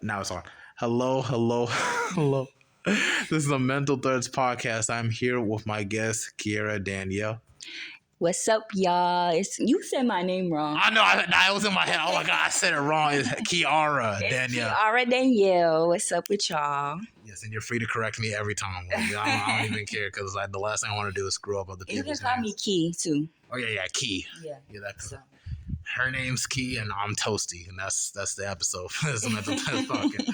Now it's on. Hello, hello, hello. This is the Mental Threads podcast. I'm here with my guest, Kiara Danielle. What's up, y'all? You said my name wrong. I know, I was in my head. Oh my God, I said it wrong. It's Kiara Danielle. Kiara Danielle. What's up with y'all? Yes, and you're free to correct me every time. Like, I don't even care because the last thing I want to do is screw up other people's names. You can call me Key, too. Oh, yeah, Key. Yeah. That's so. Her name's Key and I'm Toasty, and that's the episode. That's Mental Threads talking.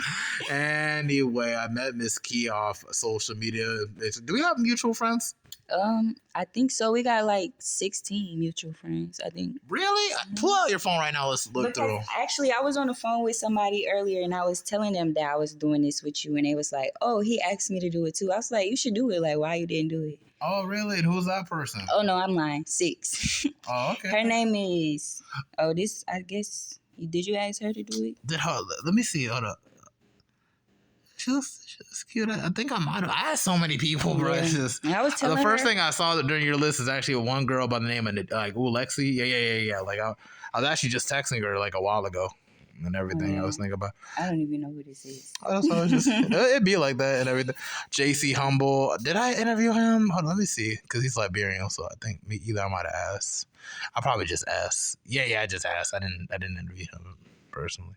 Anyway, I met Miss Key off social media. Do we have mutual friends? I think so. We got like 16 mutual friends, I think. Really? Pull out your phone right now. Let's look through. Actually, I was on the phone with somebody earlier, and I was telling them that I was doing this with you, and they was like, "Oh, he asked me to do it too." I was like, "You should do it. Like, why you didn't do it?" Oh, really? And who's that person? Oh no, I'm lying. 6. Oh, okay. Her name is. Oh, this. I guess. Did you ask her to do it? Let me see. Hold up. She was cute. I think I might have. I had so many people, bro. Yeah. It's just, I was telling the first her, thing I saw that during your list is actually one girl by the name of Lexi. Yeah. Like I was actually just texting her like a while ago and everything. I was thinking about. I don't even know who this is. So it'd be like that and everything. JC Humble. Did I interview him? Hold on, let me see. Because he's Liberian, so I think either I might have asked. I probably just asked. Yeah, I just asked. I didn't interview him personally.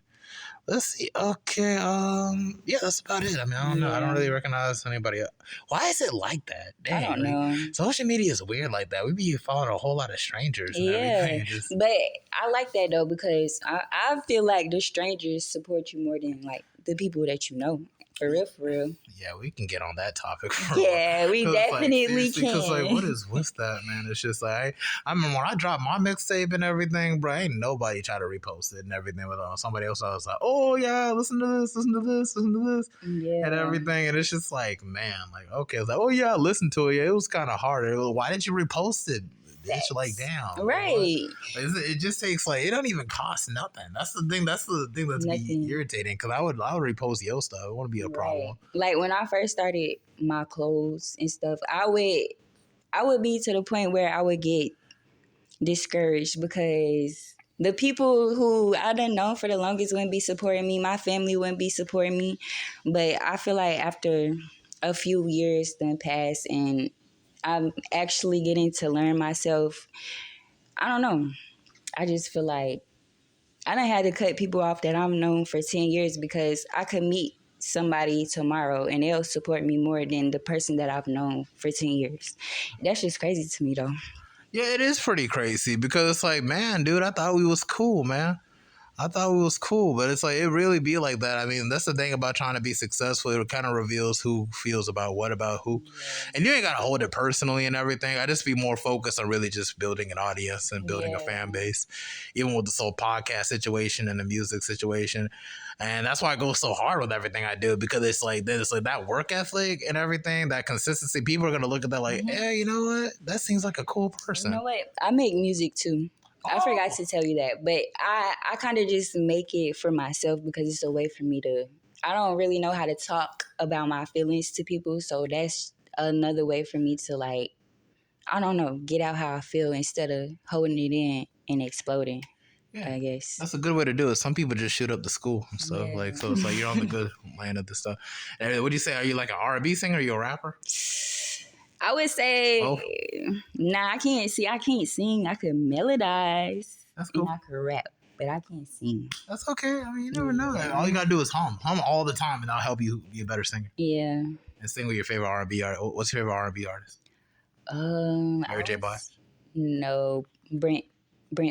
Let's see. Okay. Yeah, that's about it. I mean, I don't know. I don't really recognize anybody else. Why is it like that? Dang, I don't know. Social media is weird like that. We be following a whole lot of strangers. And everything. But I like that though because I feel like the strangers support you more than like the people that you know. For real. Yeah, we can get on that topic. Yeah, we definitely can. Because what's that, man? It's just like I remember when I dropped my mixtape and everything, bro. Ain't nobody try to repost it and everything with somebody else. I was like, oh yeah, listen to this, yeah, and everything. And it's just like, man, like okay, it's like, oh yeah, I listened to it. Yeah, it was kind of harder. Why didn't you repost it? Bitch, like damn, right? It just takes like it don't even cost nothing. That's the thing. That's be irritating because I would repost your stuff. It wouldn't be a problem. Like when I first started my clothes and stuff, I would be to the point where I would get discouraged because the people who I done known for the longest wouldn't be supporting me. My family wouldn't be supporting me, but I feel like after a few years done passed and I'm actually getting to learn myself. I don't know. I just feel like I done had to cut people off that I've known for 10 years because I could meet somebody tomorrow and they'll support me more than the person that I've known for 10 years. That's just crazy to me, though. Yeah, it is pretty crazy because it's like, man, dude, I thought we was cool, man. I thought it was cool, but it's like it really be like that. I mean, that's the thing about trying to be successful. It kind of reveals who feels about who. Yeah. And you ain't got to hold it personally and everything. I just be more focused on really just building an audience and building a fan base, even with this whole podcast situation and the music situation. And that's why I go so hard with everything I do because it's like that work ethic and everything, that consistency. People are going to look at that like, hey, you know what? That seems like a cool person. You know what? I make music too. I forgot to tell you that, but I kind of just make it for myself because it's a way for me to, I don't really know how to talk about my feelings to people, so that's another way for me to like, I don't know, get out how I feel instead of holding it in and exploding, I guess. That's a good way to do it. Some people just shoot up the school and stuff, so it's like you're on the good land of this stuff. And what do you say? Are you like an R&B singer? Are you a rapper? I would say, nah, I can't sing. I can melodize. That's cool. And I can rap, but I can't sing. That's okay. I mean, you never know. All you got to do is hum. Hum all the time, and I'll help you be a better singer. Yeah. And sing with your favorite R&B artist. What's your favorite R&B artist? Mary J. Blige? No, Brent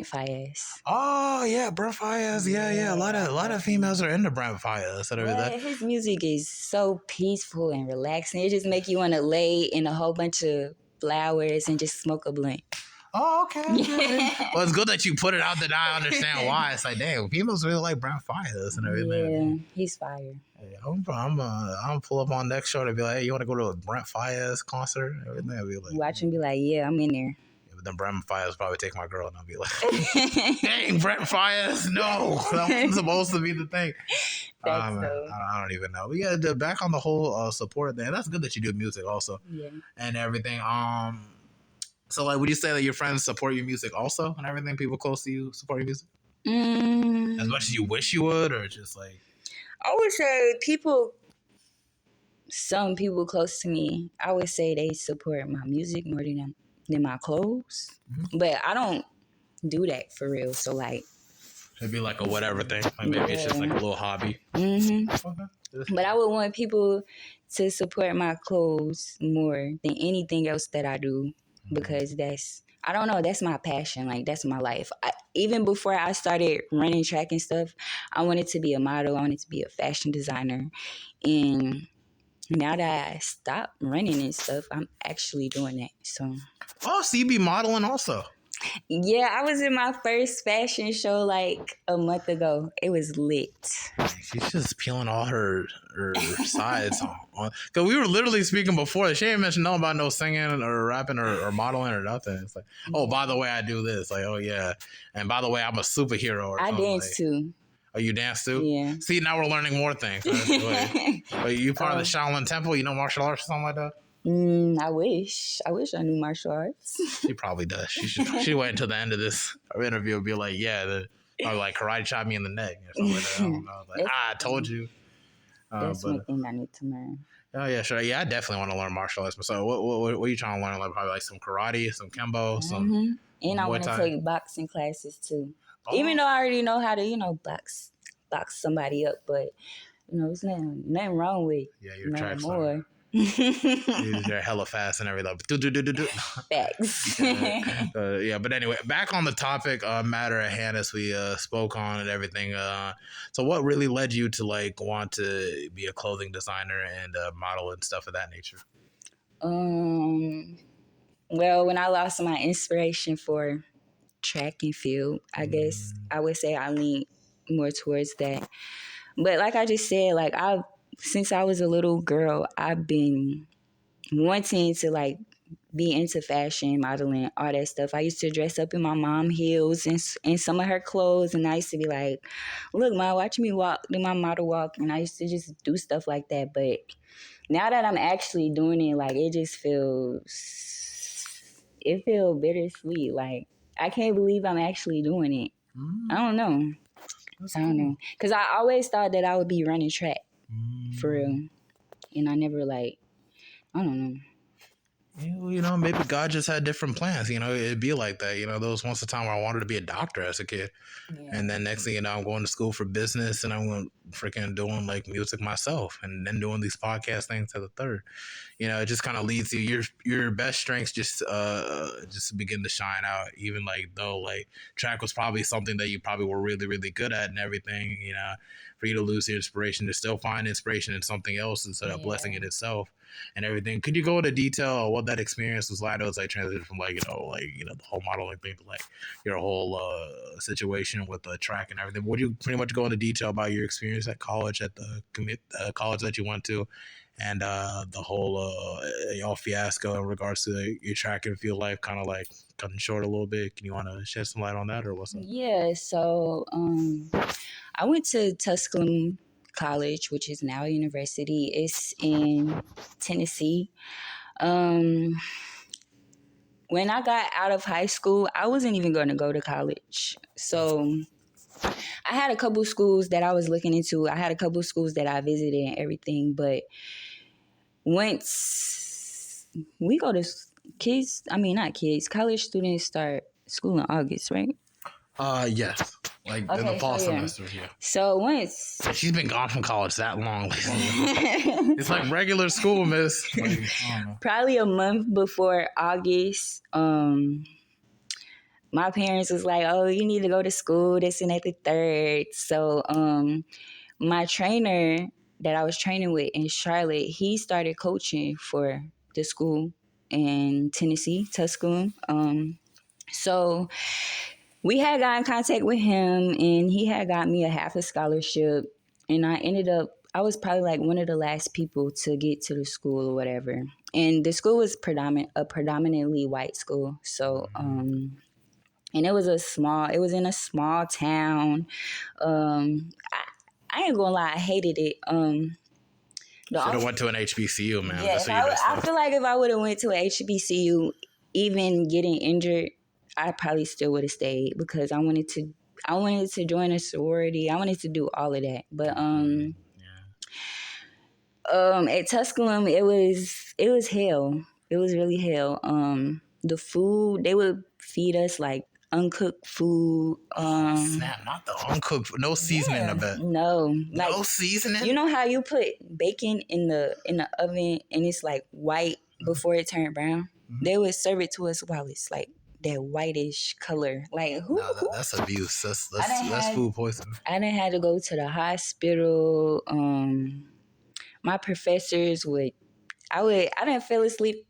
Faiyaz. Oh yeah, Brent Faiyaz. Yeah. A lot of females are into Brent Faiyaz. His music is so peaceful and relaxing. It just make you want to lay in a whole bunch of flowers and just smoke a blunt. Oh, okay. Well, it's good that you put it out that I understand why. It's like, damn, females really like Brent Faiyaz and everything. Yeah, he's fire. Hey, I'm pull up on next show to be like, hey, you want to go to a Brent Faiyaz concert? Everything. I'll be like, watch him be like, yeah, I'm in there. Then Brent Faiyaz probably take my girl and I'll be like, dang, Brent Faiyaz, no, that wasn't supposed to be the thing. I don't even know. But yeah, back on the whole support thing. That's good that you do music also, and everything. So like, would you say that your friends support your music also, and everything? People close to you support your music as much as you wish you would, or just like? I would say some people close to me, I would say they support my music more than my clothes. Mm-hmm. But I don't do that for real. So like, It'd be like a whatever thing. Like maybe it's just like a little hobby. Okay. But I would want people to support my clothes more than anything else that I do because I don't know, that's my passion. Like that's my life. Even before I started running track and stuff, I wanted to be a model. I wanted to be a fashion designer. And now that I stopped running and stuff, I'm actually doing that. So Oh, so you be modeling also? yeah, I was in my first fashion show like a month ago. It was lit. She's just peeling all her sides on. Because we were literally speaking before. She ain't mentioned nothing about no singing or rapping or modeling or nothing. It's like, oh, by the way, I do this. Like, oh yeah, and by the way, I'm a superhero. Or I something. dance Like, too. oh, you dance too? Yeah. See, now we're learning more things. But you part of the Shaolin Temple? You know martial arts or something like that? I wish I knew martial arts. She probably does. She wait until the end of this interview and be like, yeah, or like karate chop me in the neck or something like that. I don't know. Like, I told you. That's one thing I need to learn. Oh yeah, sure. Yeah, I definitely want to learn martial arts. So what are you trying to learn? Like probably like some karate, some kembo, some. And I want to take boxing classes too. Oh. Even though I already know how to, box somebody up, but there's nothing wrong with your track more. They're hella fast and everything. Facts. Yeah, but anyway, back on the topic matter at hand as we spoke on and everything. So what really led you to like want to be a clothing designer and model and stuff of that nature? Well, when I lost my inspiration for track and field, I guess I would say I lean more towards that. But like I just said, like since I was a little girl, I've been wanting to like be into fashion, modeling, all that stuff. I used to dress up in my mom heels and some of her clothes, and I used to be like, "Look, Ma, watch me do my model walk." And I used to just do stuff like that. But now that I'm actually doing it, like it feels bittersweet. Like I can't believe I'm actually doing it. I don't know. I don't know. Because I always thought that I would be running track for real. And I never I don't know. Maybe God just had different plans. It'd be like that. There was once a time where I wanted to be a doctor as a kid. Yeah. And then next thing you know, I'm going to school for business and I'm freaking doing like music myself and then doing these podcast things to the third. It just kind of leads you. Your best strengths just begin to shine out. Even like though like track was probably something that you probably were really, really good at and everything, for you to lose your inspiration, to still find inspiration in something else instead of blessing it itself and everything. Could you go into detail on what that experience was like? I know it's like transition from the whole modeling thing to like your whole situation with the track and everything. Would you pretty much go into detail about your experience at college, at the college that you went to, and the whole fiasco in regards to your track and field life, kind of like cutting short a little bit? Can you want to shed some light on that or what's up? Yeah, so I went to Tusculum College, which is now a university. It's in Tennessee. When I got out of high school, I wasn't even going to go to college. So I had a couple schools that I was looking into. I had a couple schools that I visited and everything. But once we go to college students start school in August, right? Yes. Like in the fall semester, yeah. So once she's been gone from college that long, it's like regular school, miss. Probably a month before August, my parents was like, "Oh, you need to go to school, this and that, the third." So my trainer that I was training with in Charlotte, he started coaching for the school in Tennessee, Tusculum. So we had got in contact with him and he had got me a half a scholarship. And I was probably like one of the last people to get to the school or whatever. And the school was a predominantly white school. So, and it was in a small town. I ain't gonna lie, I hated it. Should have went to an HBCU, man. Yeah, I feel like if I would have went to an HBCU, even getting injured, I probably still would have stayed because I wanted to join a sorority. I wanted to do all of that. But At Tusculum, it was hell. It was really hell. The food, they would feed us like uncooked food. Snap, not the uncooked, no seasoning. I Yeah, bet. no, like No seasoning. you know how you put bacon in the oven and it's like white before it turned brown. Mhm. They would serve it to us while it's like that whitish color. Like who? No, that's abuse. I done That's had food poisoning. I done had to go to the hospital. My professors would I didn't fell asleep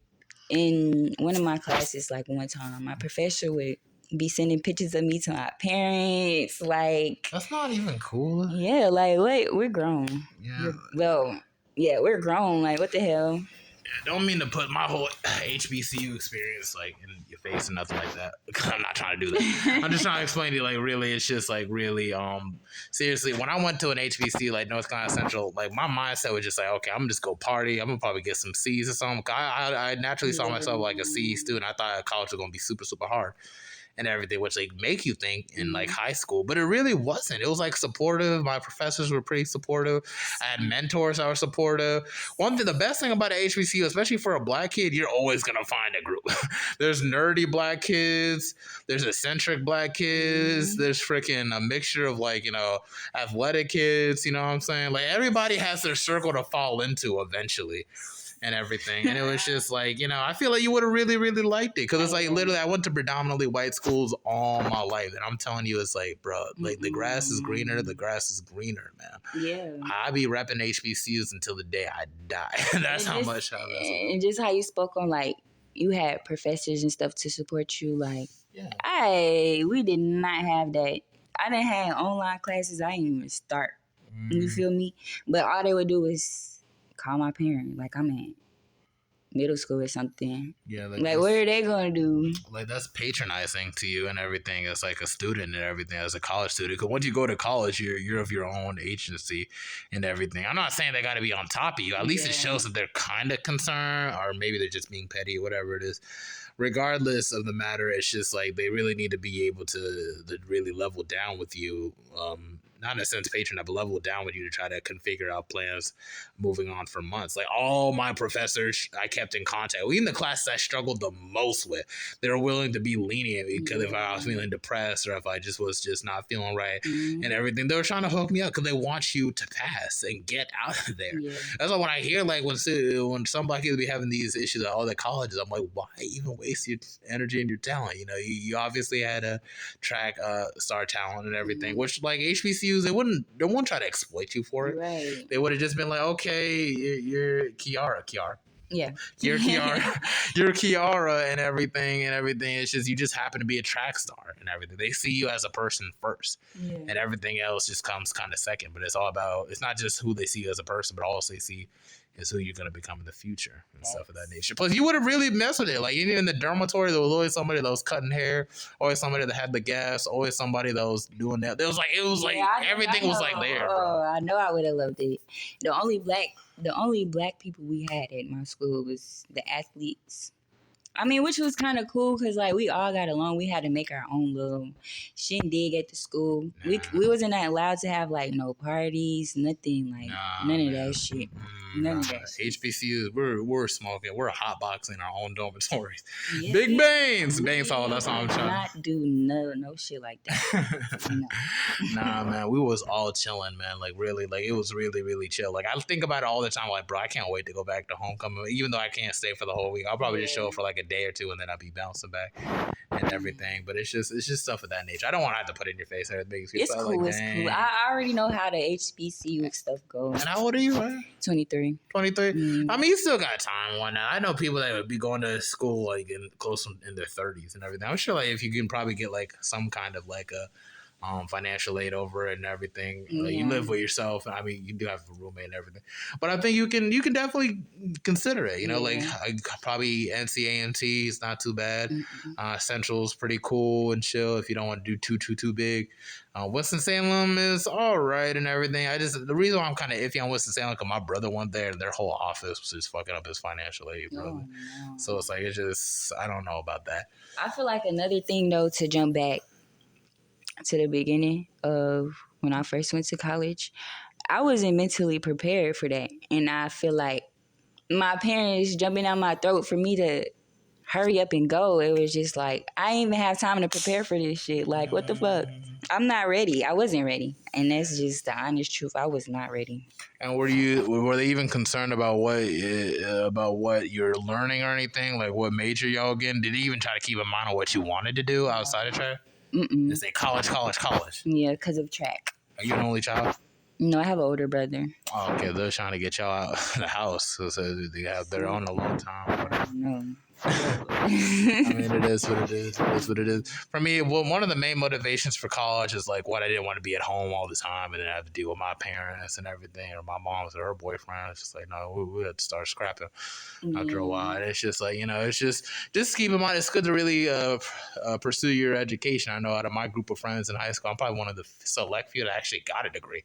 in one of my classes like one time. My professor would be sending pictures of me to my parents. Like, That's not even cool. yeah, like wait, we're grown. Yeah. We're grown. Like, what the hell? Don't mean to put my whole HBCU experience like in your face and nothing like that. Because I'm not trying to do that. I'm just trying to explain to you like really it's just like really seriously when I went to an HBCU like North Carolina Central, like my mindset was just like, okay, I'm gonna just go party. I'm gonna probably get some C's or something. I naturally saw myself like a C student. I thought college was gonna be super, super hard and everything, which like make you think in like high school, but it really wasn't. It was like supportive. My professors were pretty supportive. I had mentors that were supportive. One thing, the best thing about a HBCU, especially for a black kid, you're always gonna find a group. There's nerdy black kids. There's eccentric black kids. There's freaking a mixture of like athletic kids. You know what I'm saying? Like everybody has their circle to fall into eventually. And everything. And it was just like, I feel like you would have really, really liked it. Because it's like literally, I went to predominantly white schools all my life. And I'm telling you, it's like, bro, like the grass is greener, man. Yeah. I be repping HBCUs until the day I die. That's how much I love it. And just how you spoke on, like, you had professors and stuff to support you. Like, we did not have that. I didn't have online classes. I didn't even start. You feel me? But all they would do is call my parent. Like, I'm in middle school or something. Yeah, like what are they gonna do? Like that's patronizing to you and everything as like a student and everything as a college student. Because once you go to college, you're of your own agency and everything. I'm not saying they got to be on top of you. At least it shows that they're kind of concerned, or maybe they're just being petty, whatever it is. Regardless of the matter, it's just like they really need to be able to really level down with you. Not in a sense patronize, but level down with you to try to configure out plans moving on for months. Like all my professors I kept in contact with, even the classes I struggled the most with, they were willing to be lenient because if I was feeling depressed or if I just was just not feeling right and everything, they were trying to hook me up because they want you to pass and get out of there. That's why when I hear like when some black kids be having these issues at all the colleges, I'm like, why even waste your energy and your talent? You obviously had a track star talent and everything, which like HBCUs, they wouldn't try to exploit you for it. Right. They would have just been like, okay, you're Kiara. Yeah. You're Kiara. You're Kiara and everything. It's just you just happen to be a track star and everything. They see you as a person first. And everything else just comes kind of second. But it's all about, it's not just who they see you as a person, but also they see is who you're going to become in the future and stuff of that nature. Plus, you would have really messed with it. Like, even in the dormitory, there was always somebody that was cutting hair, always somebody that had the gas, always somebody that was doing that. It was like everything was like there, bro. I know I would have loved it. The only black people we had at my school was the athletes. I mean, which was kind of cool because like we all got along. We had to make our own little shindig at the school. We wasn't allowed to have like no parties, nothing like none of that shit. None of that shit. HBCUs, we're smoking, we're hotboxing our own dormitories. Big bangs, all. That's all I'm trying. Not do no shit like that. No. Nah, man, we was all chilling, man. Like really, like it was really, really chill. Like I think about it all the time. Like, bro, I can't wait to go back to homecoming. Even though I can't stay for the whole week, I'll probably just show up for like a day or two, and then I'll be bouncing back and everything. But it's just stuff of that nature. I don't want to have to put it in your face. Everything. It's cool. Like, it's cool. I already know how the HBCU stuff goes. And how old are you, man? 23. 23. I mean, you still got time. Why not? I know people that would be going to school like close in their 30s and everything. I'm sure like if you can probably get like some kind of like a financial aid over it and everything. You live with yourself. I mean, you do have a roommate and everything, but I think you can definitely consider it. Like probably NCAMT is not too bad. Central's pretty cool and chill if you don't want to do too big. Winston-Salem is all right and everything. The reason why I'm kind of iffy on Winston-Salem because my brother went there and their whole office was just fucking up his financial aid, brother. No. So it's like I don't know about that. I feel like another thing though, to jump back to the beginning of when I first went to college, I wasn't mentally prepared for that. And I feel like my parents jumping down my throat for me to hurry up and go. It was just like, I didn't even have time to prepare for this shit. Like, what the fuck? I'm not ready. I wasn't ready. And that's just the honest truth. I was not ready. And were they even concerned about what you're learning or anything? Like what major y'all getting? Did they even try to keep in mind on what you wanted to do outside of track? They say college. Yeah, because of track. Are you an only child? No, I have an older brother. Oh, okay. They're trying to get y'all out of the house, so they have their own alone time. Whatever. No. I mean, it is what it is. It is what it is. For me, well, one of the main motivations for college is like what I didn't want to be at home all the time and then have to deal with my parents and everything, or my mom's or her boyfriend. It's just like, no, we had to start scrapping after a while. And it's just like, it's just keep in mind, it's good to really pursue your education. I know out of my group of friends in high school, I'm probably one of the select few that actually got a degree.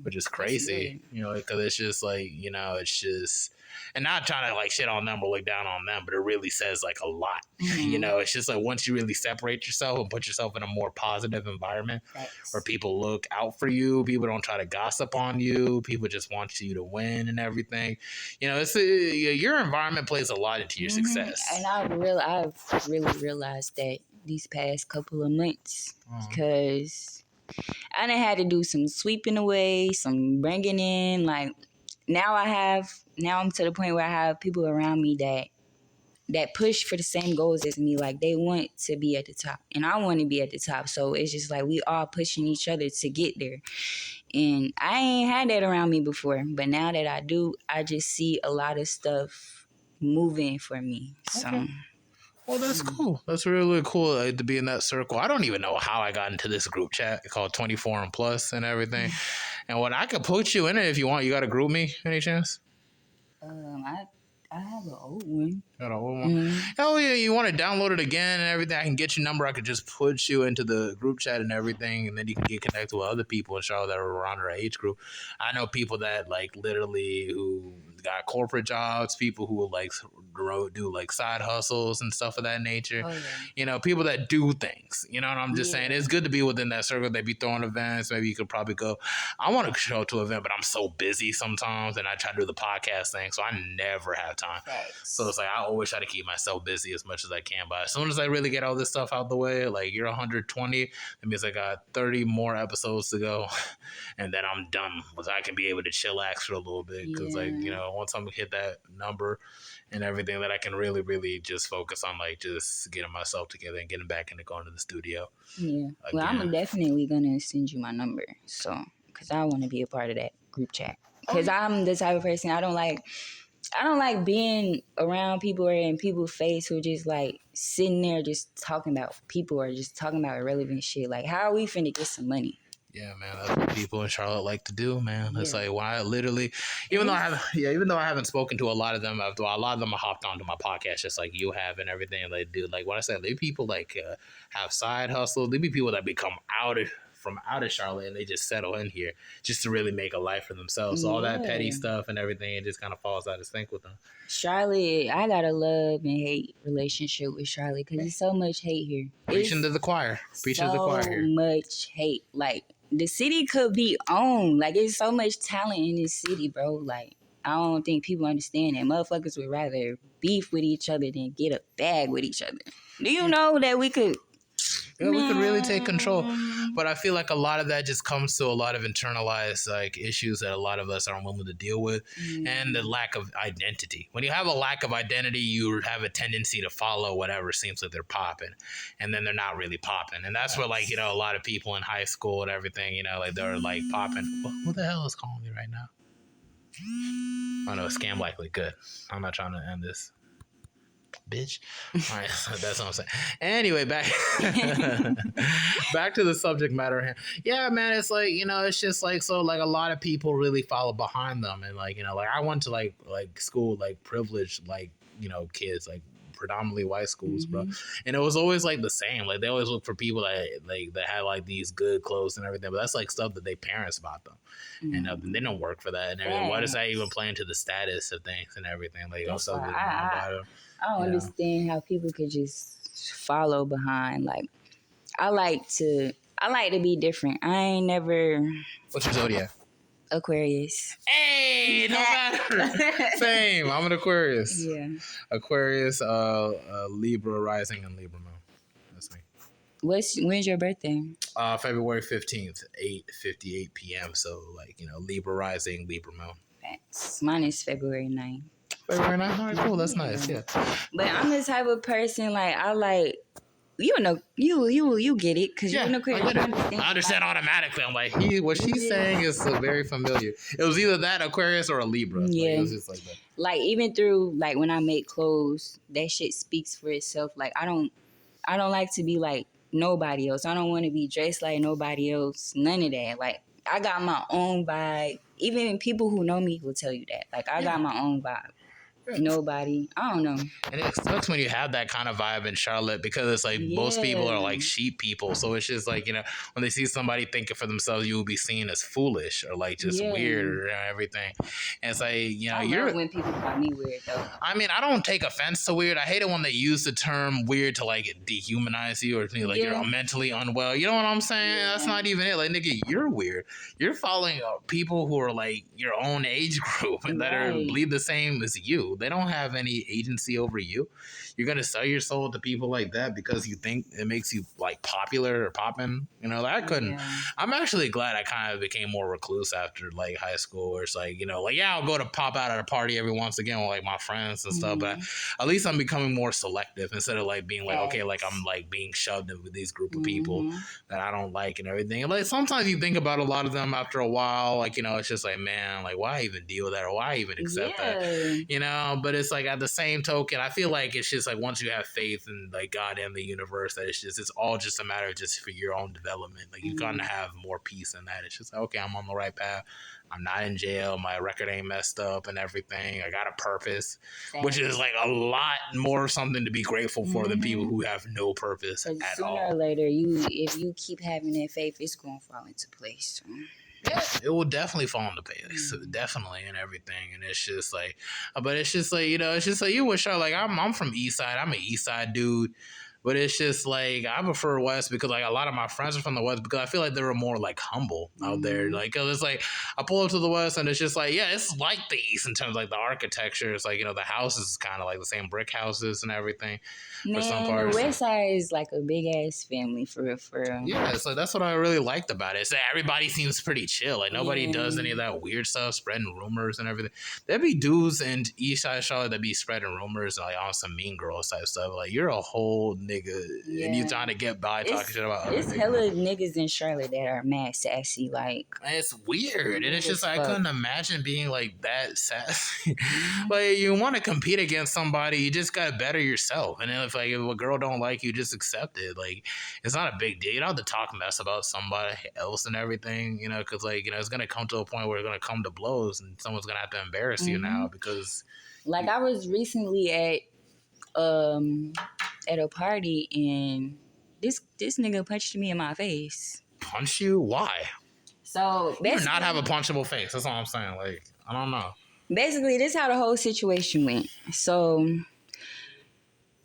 Which is crazy, because it's just like, it's just, and not trying to like shit on them or look down on them, but it really says like a lot. It's just like once you really separate yourself and put yourself in a more positive environment where people look out for you, people don't try to gossip on you, people just want you to win and everything. It's your environment plays a lot into your success. And I've really realized that these past couple of months because I done had to do some sweeping away, some bringing in. Like now I'm to the point where I have people around me that push for the same goals as me. Like they want to be at the top and I want to be at the top. So it's just like we all pushing each other to get there. And I ain't had that around me before. But now that I do, I just see a lot of stuff moving for me. So well, that's cool. That's really cool to be in that circle. I don't even know how I got into this group chat called 24 and Plus and everything. And what I could put you in it if you want. You got to group me, any chance? I have an old one. Got an old one? Oh, yeah, you want to download it again and everything? I can get your number. I could just put you into the group chat and everything, and then you can get connected with other people in Charlotte that are around our age group. I know people that, like, literally who got corporate jobs, people who will, like, do, like, side hustles and stuff of that nature. Oh, yeah. People that do things. You know what I'm just saying? It's good to be within that circle. They be throwing events. Maybe you could probably go. I want to show to an event, but I'm so busy sometimes, and I try to do the podcast thing, so I never have time. Right. So it's like I always try to keep myself busy as much as I can. But as soon as I really get all this stuff out the way, like you're 120, that means I got 30 more episodes to go, and then I'm done. Because I can be able to chillax for a little bit. Because once I'm hit that number and everything, that I can really, really just focus on like just getting myself together and getting back into going to the studio. Yeah. Again. Well, I'm definitely gonna send you my number, so because I want to be a part of that group chat. Because I'm the type of person I don't like being around people or in people's face who just like sitting there just talking about people or just talking about irrelevant shit. Like, how are we finna get some money? Yeah, man, that's what people in Charlotte like to do, man. It's like why I literally, even though I haven't spoken to a lot of them, a lot of them have hopped onto my podcast just like you have and everything. They do like what I said. They people like have side hustles. They be people that become from out of Charlotte and they just settle in here just to really make a life for themselves. So all that petty stuff and everything, it just kind of falls out of sync with them. Charlotte, I got a love and hate relationship with Charlotte because there's so much hate here. Preaching to the choir. Preaching to the choir here. So much hate. Like, the city could be owned. Like, there's so much talent in this city, bro. Like, I don't think people understand that. Motherfuckers would rather beef with each other than get a bag with each other. Do you know that we could... Yeah, we could really take control. But I feel like a lot of that just comes to a lot of internalized like issues that a lot of us aren't willing to deal with and the lack of identity. When you have a lack of identity, you have a tendency to follow whatever seems like they're popping. And then they're not really popping. And that's where like, a lot of people in high school and everything, like they're like popping. Who the hell is calling me right now? Oh no, scam likely. Good. I'm not trying to end this. Bitch. All right, that's what I'm saying. Anyway, back to the subject matter. Yeah, man, it's like, it's just like, so like a lot of people really follow behind them. And like, like I went to like school, like privileged, like, kids, like predominantly white schools, bro. And it was always like the same. Like they always look for people that like that had like these good clothes and everything. But that's like stuff that their parents bought them. And they don't work for that and everything. Why does that even play into the status of things and everything? Like also I don't understand how people could just follow behind. Like, I like to be different. I ain't never. What's your zodiac? Aquarius. Hey, no matter. Same. I'm an Aquarius. Yeah. Aquarius, Libra rising and Libra moon. That's me. When's your birthday? February 15th, 8:58 p.m. So Libra rising, Libra moon. Mine is February 9th. February 9th? All right, cool. That's nice. Yeah. But I'm the type of person I like. You get it because you're an Aquarius. I understand automatically. I'm like, what she's saying is very familiar. It was either that Aquarius or a Libra. Yeah. It was just like that. Like even through when I make clothes, that shit speaks for itself. Like I don't like to be like nobody else. I don't want to be dressed like nobody else. None of that. Like I got my own vibe. Even people who know me will tell you that. Like I got my own vibe. Nobody. I don't know. And it sucks when you have that kind of vibe in Charlotte because it's like most people are like sheep people. So it's just like, when they see somebody thinking for themselves, you will be seen as foolish or like just weird or everything. And it's like, I love when people call me weird though. I mean, I don't take offense to weird. I hate it when they use the term weird to like dehumanize you or like you're mentally unwell. You know what I'm saying? Yeah. That's not even it. Like, nigga, you're weird. You're following people who are like your own age group and that are bleed the same as you. They don't have any agency over you. You're gonna sell your soul to people like that because you think it makes you like popular or popping. I couldn't. Yeah. I'm actually glad I kind of became more recluse after like high school, where it's like I'll go to pop out at a party every once again with like my friends and stuff, but at least I'm becoming more selective instead of like being like okay, like I'm like being shoved in with these group of people that I don't like and everything. And like sometimes you think about a lot of them after a while, like it's just like man, like why even deal with that or why even accept that, But it's like at the same token, I feel like it's just like once you have faith in like God and the universe, that it's all just a matter of just for your own development. Like you're gonna have more peace in that. It's just like, okay, I'm on the right path. I'm not in jail. My record ain't messed up and everything. I got a purpose, which is like a lot more something to be grateful for than people who have no purpose at sooner all. Sooner or later, if you keep having that faith, it's gonna fall into place. Yeah, it will definitely fall into place, definitely, and everything. And it's just like, but it's just like it's just like you wish like I'm from East Side. I'm an East Side dude. But it's just like I prefer West because like a lot of my friends are from the West because I feel like they were more like humble out there. Like cause it's like I pull up to the West and it's just like it's like the East in terms of like the architecture. It's like the houses is kind of like the same brick houses and everything. Man, for some parts, the West Side is like a big ass family for real. Yeah, so that's what I really liked about it. It's that everybody seems pretty chill. Like nobody does any of that weird stuff, spreading rumors and everything. There'd be dudes in East Side Charlotte that be spreading rumors like on some Mean Girls type stuff. Like you're a whole nigga and you trying to get by talking shit about other niggas. It's hella niggas in Charlotte that are mad sassy. Like and it's weird, and it's just like, I couldn't imagine being like that sassy. Like you want to compete against somebody, you just gotta better yourself. And then if a girl don't like you, just accept it. Like it's not a big deal. You don't have to talk mess about somebody else and everything. Because it's gonna come to a point where it's gonna come to blows, and someone's gonna have to embarrass you now because. Like I was recently at a party and this nigga punched me in my face. Punch you? Why? So you do not have a punchable face. That's all I'm saying. Like I don't know. Basically, this is how the whole situation went. So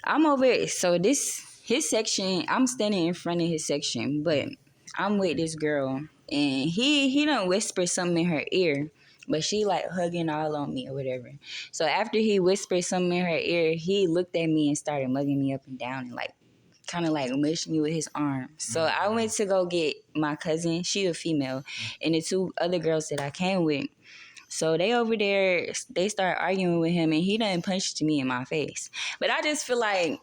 I'm over it. So his section. I'm standing in front of his section, but I'm with this girl, and he done whisper something in her ear. But she like hugging all on me or whatever. So after he whispered something in her ear, he looked at me and started mugging me up and down and like kind of like mushing me with his arm. So I went to go get my cousin. She a female. And the two other girls that I came with. So they over there, they start arguing with him and he done punched me in my face. But I just feel like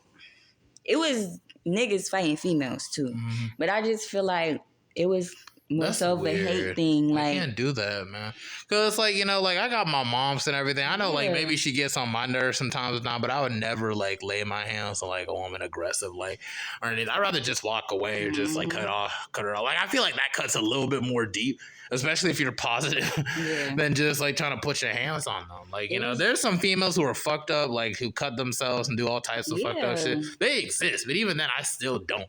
it was niggas fighting females too. But I just feel like it was more so of a hate thing. Like, I can't do that, man. Because it's like, like I got my moms and everything. I know like maybe she gets on my nerves sometimes now, but I would never like lay my hands on like a woman aggressive, like, or anything. I'd rather just walk away or just like cut her off. Like I feel like that cuts a little bit more deep, especially if you're positive, than just like trying to put your hands on them. Like, there's some females who are fucked up, like who cut themselves and do all types of fucked up shit. They exist, but even then I still don't.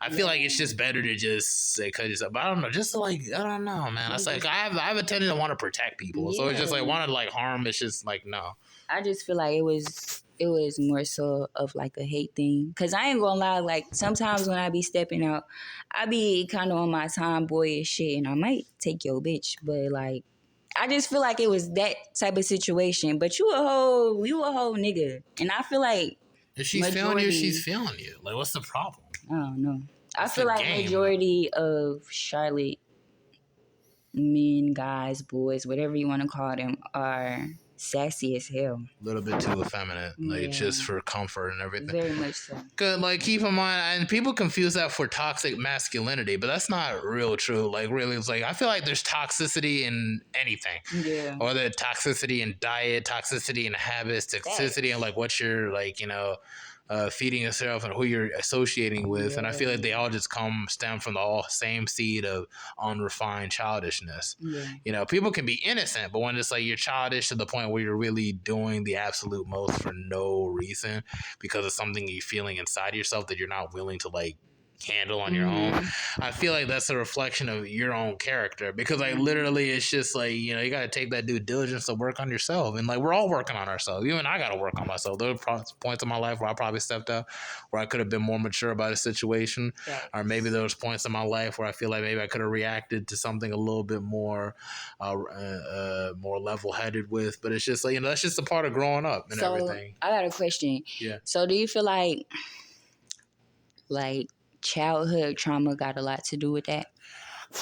I feel like it's just better to just say cut yourself. But I don't know, just like I don't know, man. It's like I have a tendency to want to protect people, so it's just like want to like harm. It's just like no. I just feel like it was more so of like a hate thing. Cause I ain't gonna lie, like sometimes when I be stepping out, I be kind of on my tomboyish shit, and I might take your bitch, but like I just feel like it was that type of situation. But you a whole nigga, and I feel like if she's feeling you, she's feeling you. Like, what's the problem? I don't know. I That's feel the like game. majority of Charlotte men, guys, boys, whatever you want to call them, are sassy as hell. A little bit too effeminate, like Yeah. just for comfort and everything. Very much so. Good, like keep in mind, and people confuse that for toxic masculinity, but that's not real true. Like really, it's like I feel like there's toxicity in anything, Yeah. or the toxicity in diet, toxicity in habits, toxicity in like what you're like, feeding yourself and who you're associating with. And I feel like they all just stem from the all same seed of unrefined childishness. Yeah. People can be innocent, but when it's like you're childish to the point where you're really doing the absolute most for no reason because of something you're feeling inside yourself that you're not willing to like handle on your own, I feel like that's a reflection of your own character, because like literally it's just like you got to take that due diligence to work on yourself, and like we're all working on ourselves. Even I got to work on myself. There were points in my life where I probably stepped up, where I could have been more mature about a situation, or maybe there was points in my life where I feel like maybe I could have reacted to something a little bit more more level-headed with, but it's just like that's just a part of growing up and everything. I got a question. So do you feel like childhood trauma got a lot to do with that?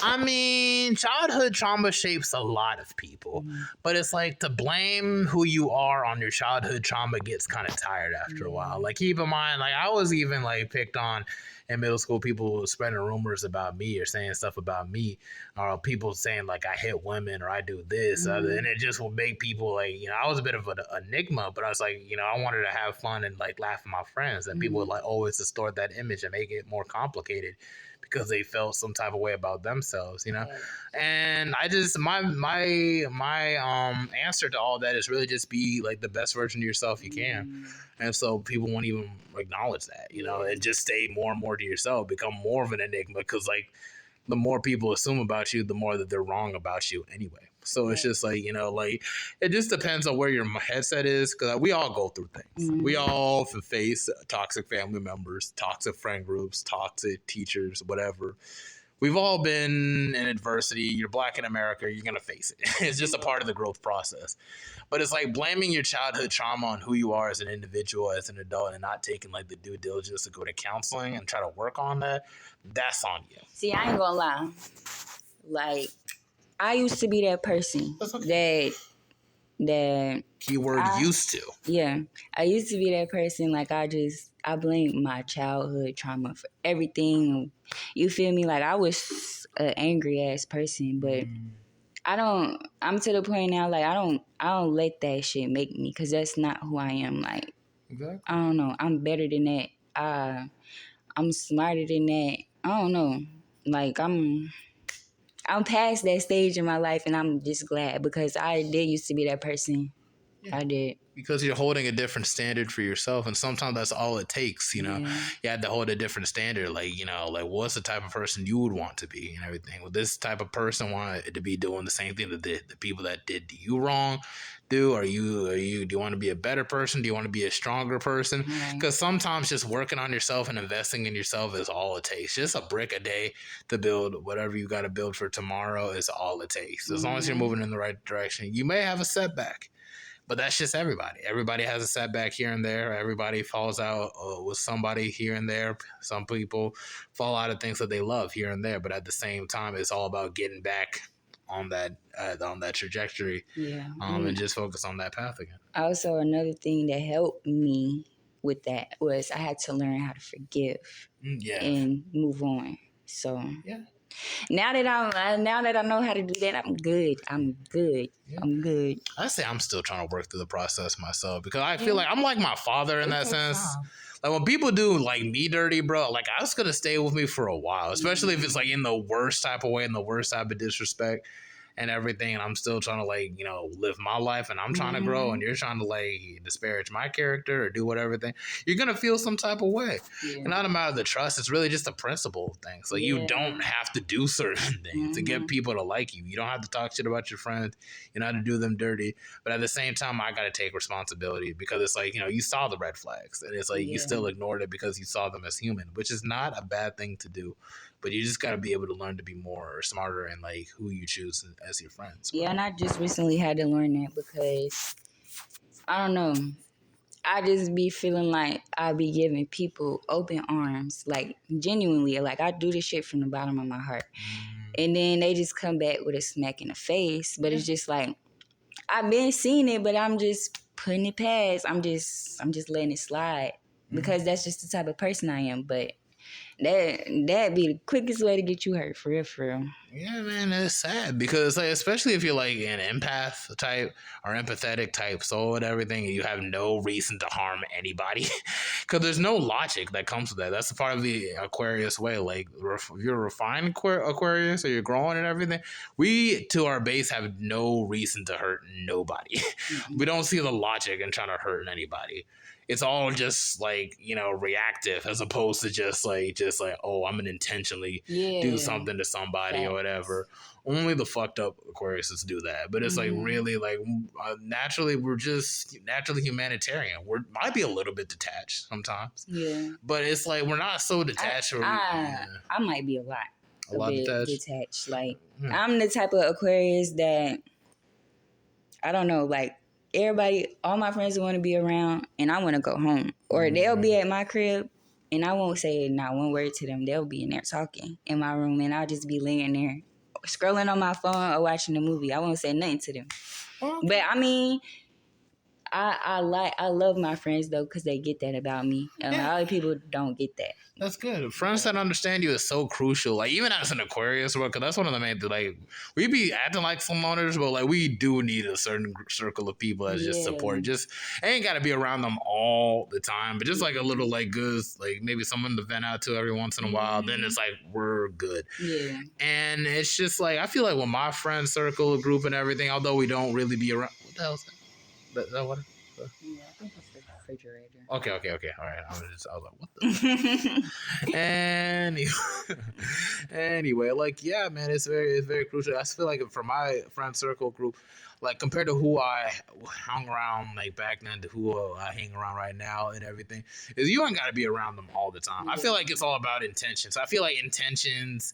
I mean, childhood trauma shapes a lot of people, but it's like to blame who you are on your childhood trauma gets kind of tired after a while. Like, keep in mind, like I was even like picked on in middle school, people spreading rumors about me or saying stuff about me, or people saying like I hit women or I do this, and it just will make people like, I was a bit of an enigma, but I was like, I wanted to have fun and like laugh at my friends, and people would like always distort that image and make it more complicated because they felt some type of way about themselves, And I just my answer to all that is really just be like the best version of yourself you can, and so people won't even acknowledge that, and just stay more and more to yourself, become more of an enigma, because like the more people assume about you, the more that they're wrong about you anyway. So it's just like, like it just depends on where your headset is, because we all go through things. We all face toxic family members, toxic friend groups, toxic teachers, whatever. We've all been in adversity. You're Black in America, you're going to face it. It's just a part of the growth process. But it's like blaming your childhood trauma on who you are as an individual, as an adult, and not taking like the due diligence to go to counseling and try to work on that. That's on you. See, I ain't gonna lie. Like, I used to be that person that keyword used to. Yeah. I used to be that person. Like, I blame my childhood trauma for everything. You feel me? Like, I was an angry ass person, but I'm to the point now, like, I don't let that shit make me, because that's not who I am. Like, exactly. I don't know. I'm better than that. I'm smarter than that. I don't know. Like, I'm past that stage in my life, and I'm just glad, because I did used to be that person. Yeah. I did. Because you're holding a different standard for yourself, and sometimes that's all it takes, You have to hold a different standard, like, like what's the type of person you would want to be and everything. Would this type of person want to be doing the same thing that the people that did you wrong do? Do you want to be a better person? Do you want to be a stronger person? Because sometimes just working on yourself and investing in yourself is all it takes. Just a brick a day to build whatever you got to build for tomorrow is all it takes. As long as you're moving in the right direction, you may have a setback. But that's just everybody. Everybody has a setback here and there. Everybody falls out with somebody here and there. Some people fall out of things that they love here and there. But at the same time, it's all about getting back on that trajectory. And just focus on that path again. Also, another thing that helped me with that was I had to learn how to forgive and move on. So now that I know how to do that, I'm good. I'm good. I say I'm still trying to work through the process myself, because I feel like I'm like my father in that sense. Like when people do like me dirty, bro, like I was gonna stay with me for a while, especially if it's like in the worst type of way, in the worst type of disrespect and everything, and I'm still trying to like, live my life, and I'm trying to grow, and you're trying to like disparage my character or do whatever thing, you're gonna feel some type of way. And not a matter of the trust, it's really just a principle thing. So you don't have to do certain things to get people to like you. You don't have to talk shit about your friends. You don't have to do them dirty. But at the same time, I gotta take responsibility, because it's like, you saw the red flags, and it's like you still ignored it because you saw them as human, which is not a bad thing to do. but you just got to be able to learn to be more smarter and like who you choose as your friends. Yeah, and I just recently had to learn that because I don't know. I just be feeling like I be giving people open arms, like genuinely, like I do this shit from the bottom of my heart. And then they just come back with a smack in the face. But it's just like I've been seeing it, but I'm just putting it past. I'm just letting it slide because that's just the type of person I am. But that be the quickest way to get you hurt, for real, for real. Yeah, man, it's sad because like, especially if you're like an empath type or empathetic type soul and everything, and you have no reason to harm anybody, because there's no logic that comes with that. That's the part of the Aquarius way. Like, if you're a refined Aquarius or you're growing and everything, we to our base have no reason to hurt nobody. We don't see the logic in trying to hurt anybody. It's all just like, you know, reactive as opposed to just like oh, I'm gonna intentionally do something to somebody or whatever. Only the fucked up Aquariuses do that, but it's like really like naturally we're just naturally humanitarian. We might be a little bit detached sometimes, but it's like we're not so detached. I might be a lot bit detached. Like I'm the type of Aquarius that I don't know, like everybody, all my friends want to be around and I want to go home. Or they'll be at my crib and I won't say not one word to them. They'll be in there talking in my room and I'll just be laying there scrolling on my phone or watching a movie. I won't say nothing to them. But I mean, I love my friends though because they get that about me. A lot of people don't get that. That's good. Friends that understand you is so crucial. Like even as an Aquarius, because that's one of the main things. Like we be acting like some loners, but like we do need a certain circle of people that just support. Just ain't got to be around them all the time, but just like a little like good, like maybe someone to vent out to every once in a while. Then it's like we're good. Yeah. And it's just like I feel like with my friend circle, group, and everything, although we don't really be around. What the hell is that? Is that water? Yeah, I think it's the refrigerator. Okay. All right. I was like, what the? Anyway, like, yeah, man, it's very crucial. I feel like for my friend circle group, like compared to who I hung around like back then to who I hang around right now and everything, is you ain't got to be around them all the time. I feel like it's all about intentions. I feel like intentions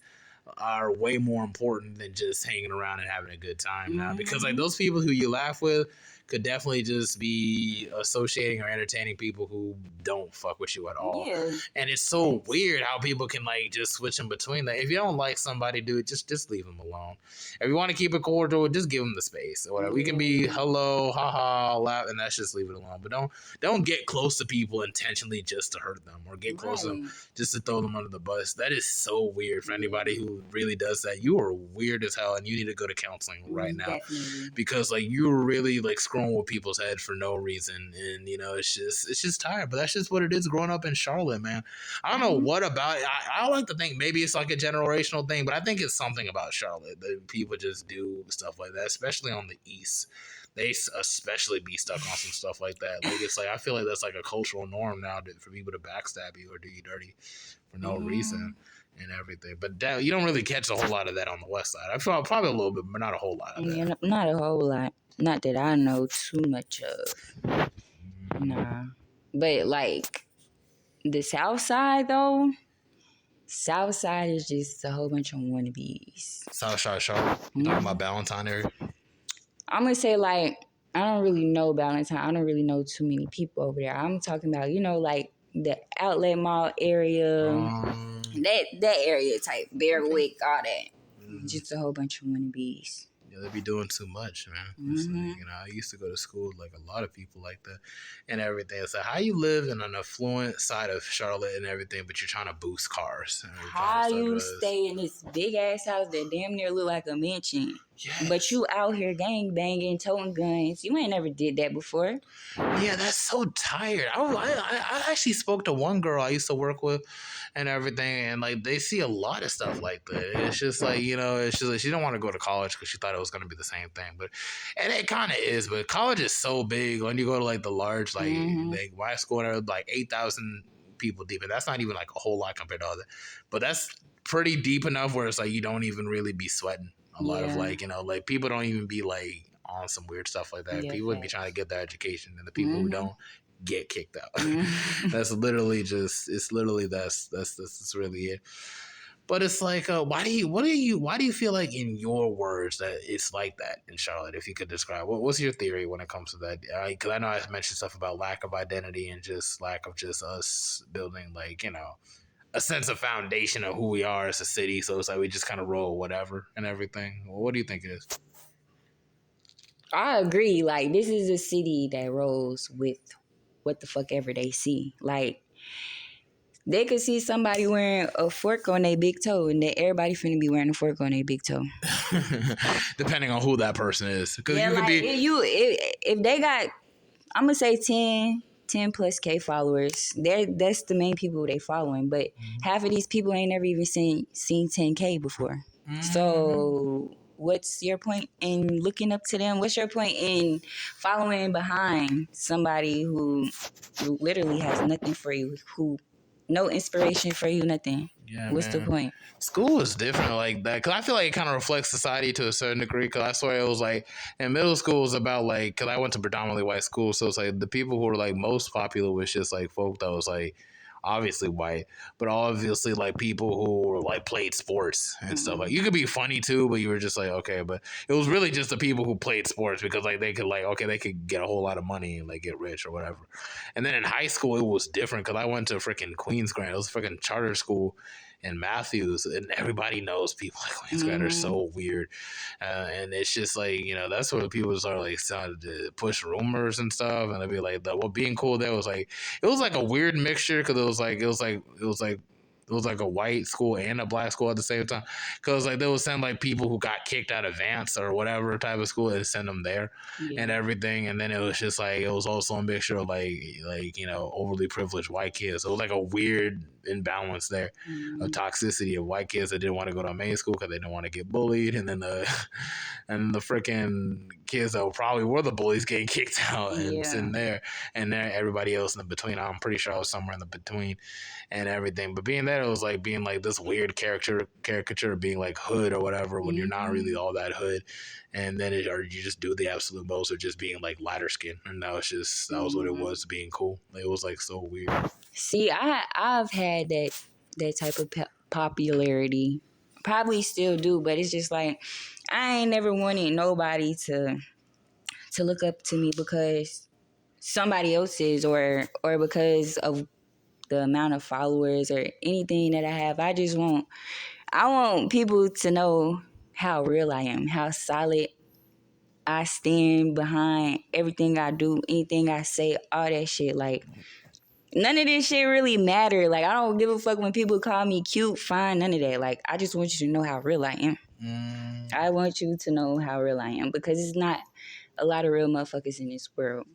are way more important than just hanging around and having a good time now, because like those people who you laugh with could definitely just be associating or entertaining people who don't fuck with you at all. Yeah. And it's so weird how people can like just switch in between. Like if you don't like somebody, dude, just leave them alone. If you want to keep it cordial, just give them the space or whatever. We can be hello, haha, laugh, and that's just leave it alone. But don't get close to people intentionally just to hurt them or get close to them just to throw them under the bus. That is so weird for anybody who really does that. You are weird as hell, and you need to go to counseling right now. Definitely. Because like you're really like screwing with people's head for no reason, and you know it's just tired. But that's just what it is growing up in Charlotte, man. I don't know what about it. I like to think maybe it's like a generational thing, but I think it's something about Charlotte that people just do stuff like that, especially on the East. They especially be stuck on some stuff like that. Like it's like I feel like that's like a cultural norm now for people to backstab you or do you dirty for no reason and everything. But that, you don't really catch a whole lot of that on the West Side. I feel probably a little bit, but not a whole lot of that. Not a whole lot. Not that I know too much of. Nah. But like the South Side though, South Side is just a whole bunch of wannabes. South Side Charlotte? Talking about Ballantyne area? I'm gonna say like I don't really know Ballantyne. I don't really know too many people over there. I'm talking about, you know, like the Outlet Mall area. That area type. Bearwick, all that. Just a whole bunch of wannabes. They be doing too much, man. So, you know, I used to go to school with like a lot of people like that and everything. It's like how you live in an affluent side of Charlotte and everything, but you're trying to boost cars. How you stay in this big ass house that damn near look like a mansion, but you out here gang banging, toting guns. You ain't never did that before. Yeah, that's so tired. I actually spoke to one girl I used to work with and everything, and like they see a lot of stuff like that. It's just like, you know, it's just like she don't want to go to college because she thought it was going to be the same thing, and it kind of is. But college is so big when you go to like the large like my school, there like 8,000 people deep, and that's not even like a whole lot compared to all that. But that's pretty deep enough where it's like you don't even really be sweating a lot of like, you know, like people don't even be like on some weird stuff like that. People would be trying to get their education, and the people who don't get kicked out. That's literally just, it's literally that's really it. But it's like, why do you feel like in your words that it's like that in Charlotte? If you could describe, what's your theory when it comes to that? Because I know I mentioned stuff about lack of identity and just lack of just us building like a sense of foundation of who we are as a city. So it's like we just kind of roll whatever and everything. Well, what do you think it is? I agree. Like, this is a city that rolls with what the fuck ever they see. Like, they could see somebody wearing a fork on their big toe, and then everybody finna be wearing a fork on their big toe. Depending on who that person is, because Yeah, you could like, be. if they got, I'm gonna say 10 plus K followers, that's the main people they following. But half of these people ain't never even seen 10K before. So what's your point in looking up to them? What's your point in following behind somebody who literally has nothing for you, who no inspiration for you, nothing? Yeah, What's the man. point? School is different like that because I feel like it kind of reflects society to a certain degree. Because I swear it was like in middle school, it was about like because I went to predominantly white school, so it's like the people who were like most popular was just like folk that was like obviously white, but obviously like people who were like played sports and stuff. Like you could be funny too, but you were just like okay, but it was really just the people who played sports because like they could like okay they could get a whole lot of money and like get rich or whatever. And then in high school it was different because I went to freaking Queens Grant. It was a freaking charter school in Matthews, and everybody knows people like Queens Grant are so weird, and it's just like that's where people start like started to push rumors and stuff, and they'd be like, "Well, being cool there was like it was like a weird mixture because it was like a white school and a black school at the same time. Because like they would send like people who got kicked out of Vance or whatever type of school and send them there and everything. And then it was just like it was also a mixture of like overly privileged white kids. So it was like a weird imbalance there of toxicity of white kids that didn't want to go to a main school because they didn't want to get bullied, and then the freaking kids that probably were the bullies getting kicked out and sitting there, and then everybody else in the between. I'm pretty sure I was somewhere in the between and everything. But being there, it was like being like this weird caricature of being like hood or whatever when you're not really all that hood. And then or you just do the absolute most of just being like lighter skin. And that was what it was being cool. Like, it was like so weird. See, I've had that type of popularity. Probably still do, but it's just like I ain't never wanted nobody to look up to me because somebody else is or because of the amount of followers or anything that I have. I want people to know how real I am, how solid I stand behind everything I do, anything I say, all that shit. Like, none of this shit really matter. Like, I don't give a fuck when people call me cute, fine, none of that. Like, I just want you to know how real I am. I want you to know how real I am because it's not a lot of real motherfuckers in this world.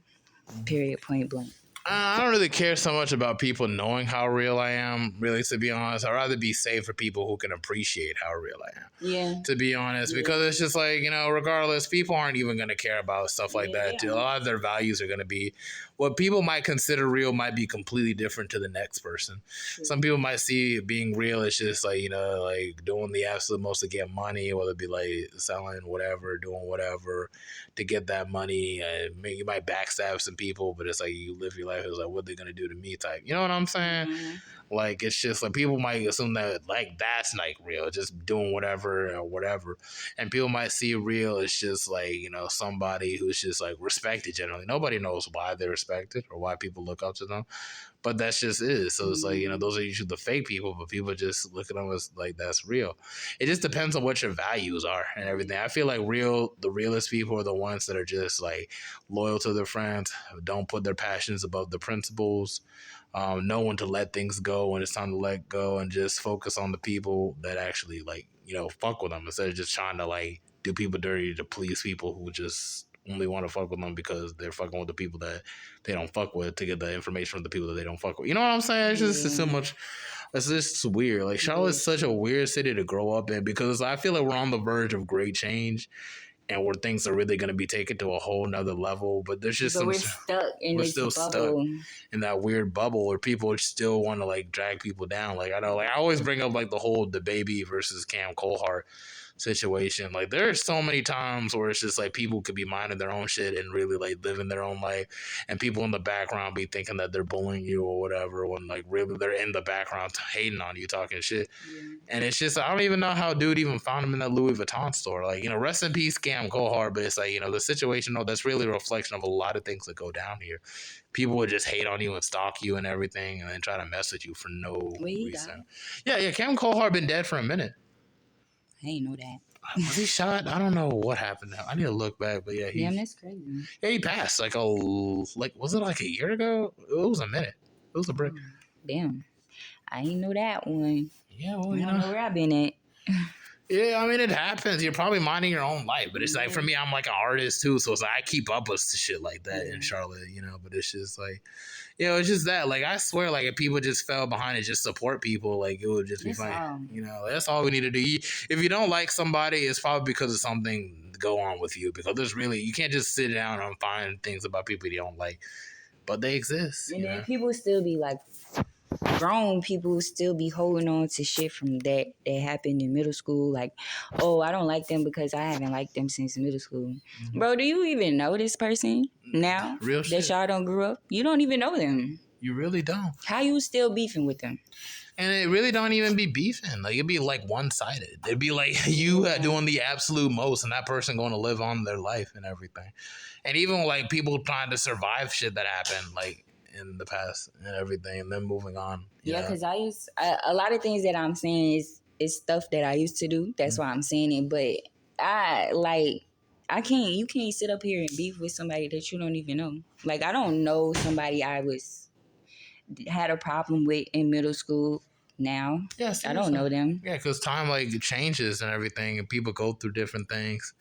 Period, point blank. I don't really care so much about people knowing how real I am, really, to be honest. I'd rather be safe for people who can appreciate how real I am. Yeah. To be honest, because it's just like, regardless, people aren't even going to care about stuff like that. A lot of their values are going to be what people might consider real might be completely different to the next person. True. Some people might see being real as just like, like doing the absolute most to get money, whether it be like selling whatever, doing whatever to get that money. You might backstab some people, but it's like you live your life. It was like, what are they going to do to me type. You know what I'm saying? Mm-hmm. Like, it's just like people might assume that like that's like real, just doing whatever or whatever. And people might see real as just like, somebody who's just like respected generally. Nobody knows why they're respected or why people look up to them. But that's just it. So it's like, those are usually the fake people, but people just look at them as like that's real. It just depends on what your values are and everything. I feel like the realest people are the ones that are just like loyal to their friends, don't put their passions above the principles, know when to let things go when it's time to let go, and just focus on the people that actually like, fuck with them instead of just trying to like do people dirty to please people who just only want to fuck with them because they're fucking with the people that they don't fuck with to get the information from the people that they don't fuck with. You know what I'm saying? It's just it's so much. It's just weird. Like, Charlotte's such a weird city to grow up in because I feel like we're on the verge of great change and where things are really going to be taken to a whole nother level. But there's just we're stuck in this bubble. Stuck in that weird bubble where people still want to like drag people down. Like, I know, like I always bring up like the whole DaBaby versus Cam Coldheart situation. Like there's so many times where it's just like people could be minding their own shit and really like living their own life, and people in the background be thinking that they're bullying you or whatever, when like really they're in the background hating on you, talking shit. Yeah. And it's just, I don't even know how dude even found him in that Louis Vuitton store. Like, rest in peace, Cam, go hard. But it's like, the situation, though, that's really a reflection of a lot of things that go down here. People would just hate on you and stalk you and everything, and then try to mess with you for no reason. Yeah, Cam Cohart been dead for a minute. I ain't know that. Was he shot? I don't know what happened. I need to look back, but yeah, that's crazy. Yeah, he passed was it like a year ago? It was a minute. It was a break. Damn, I ain't know that one. Yeah, well, I don't know where I've been at. Yeah, I mean, it happens. You're probably minding your own life, but it's like, for me, I'm like an artist too, so it's like I keep up with shit like that in Charlotte, but it's just like, it's just that, like, I swear, like, if people just fell behind and just support people, like, it would just be fine. That's all we need to do. If you don't like somebody, it's probably because of something go on with you, because there's really, you can't just sit down and find things about people you don't like, but they exist. And then people still be like, grown people still be holding on to shit from that happened in middle school. Like, oh, I don't like them because I haven't liked them since middle school. Mm-hmm. Bro, do you even know this person now? Real shit. That y'all don't grew up? You don't even know them. You really don't. How you still beefing with them? And it really don't even be beefing. Like, it'd be like one-sided. It'd be like you doing the absolute most and that person going to live on their life and everything. And even like people trying to survive shit that happened, like, in the past and everything, and then moving on. Yeah, because a lot of things that I'm saying is stuff that I used to do. That's why I'm saying it. But you can't sit up here and beef with somebody that you don't even know. Like, I don't know somebody I had a problem with in middle school now. Yes, I don't know them. Yeah, because time like changes and everything, and people go through different things.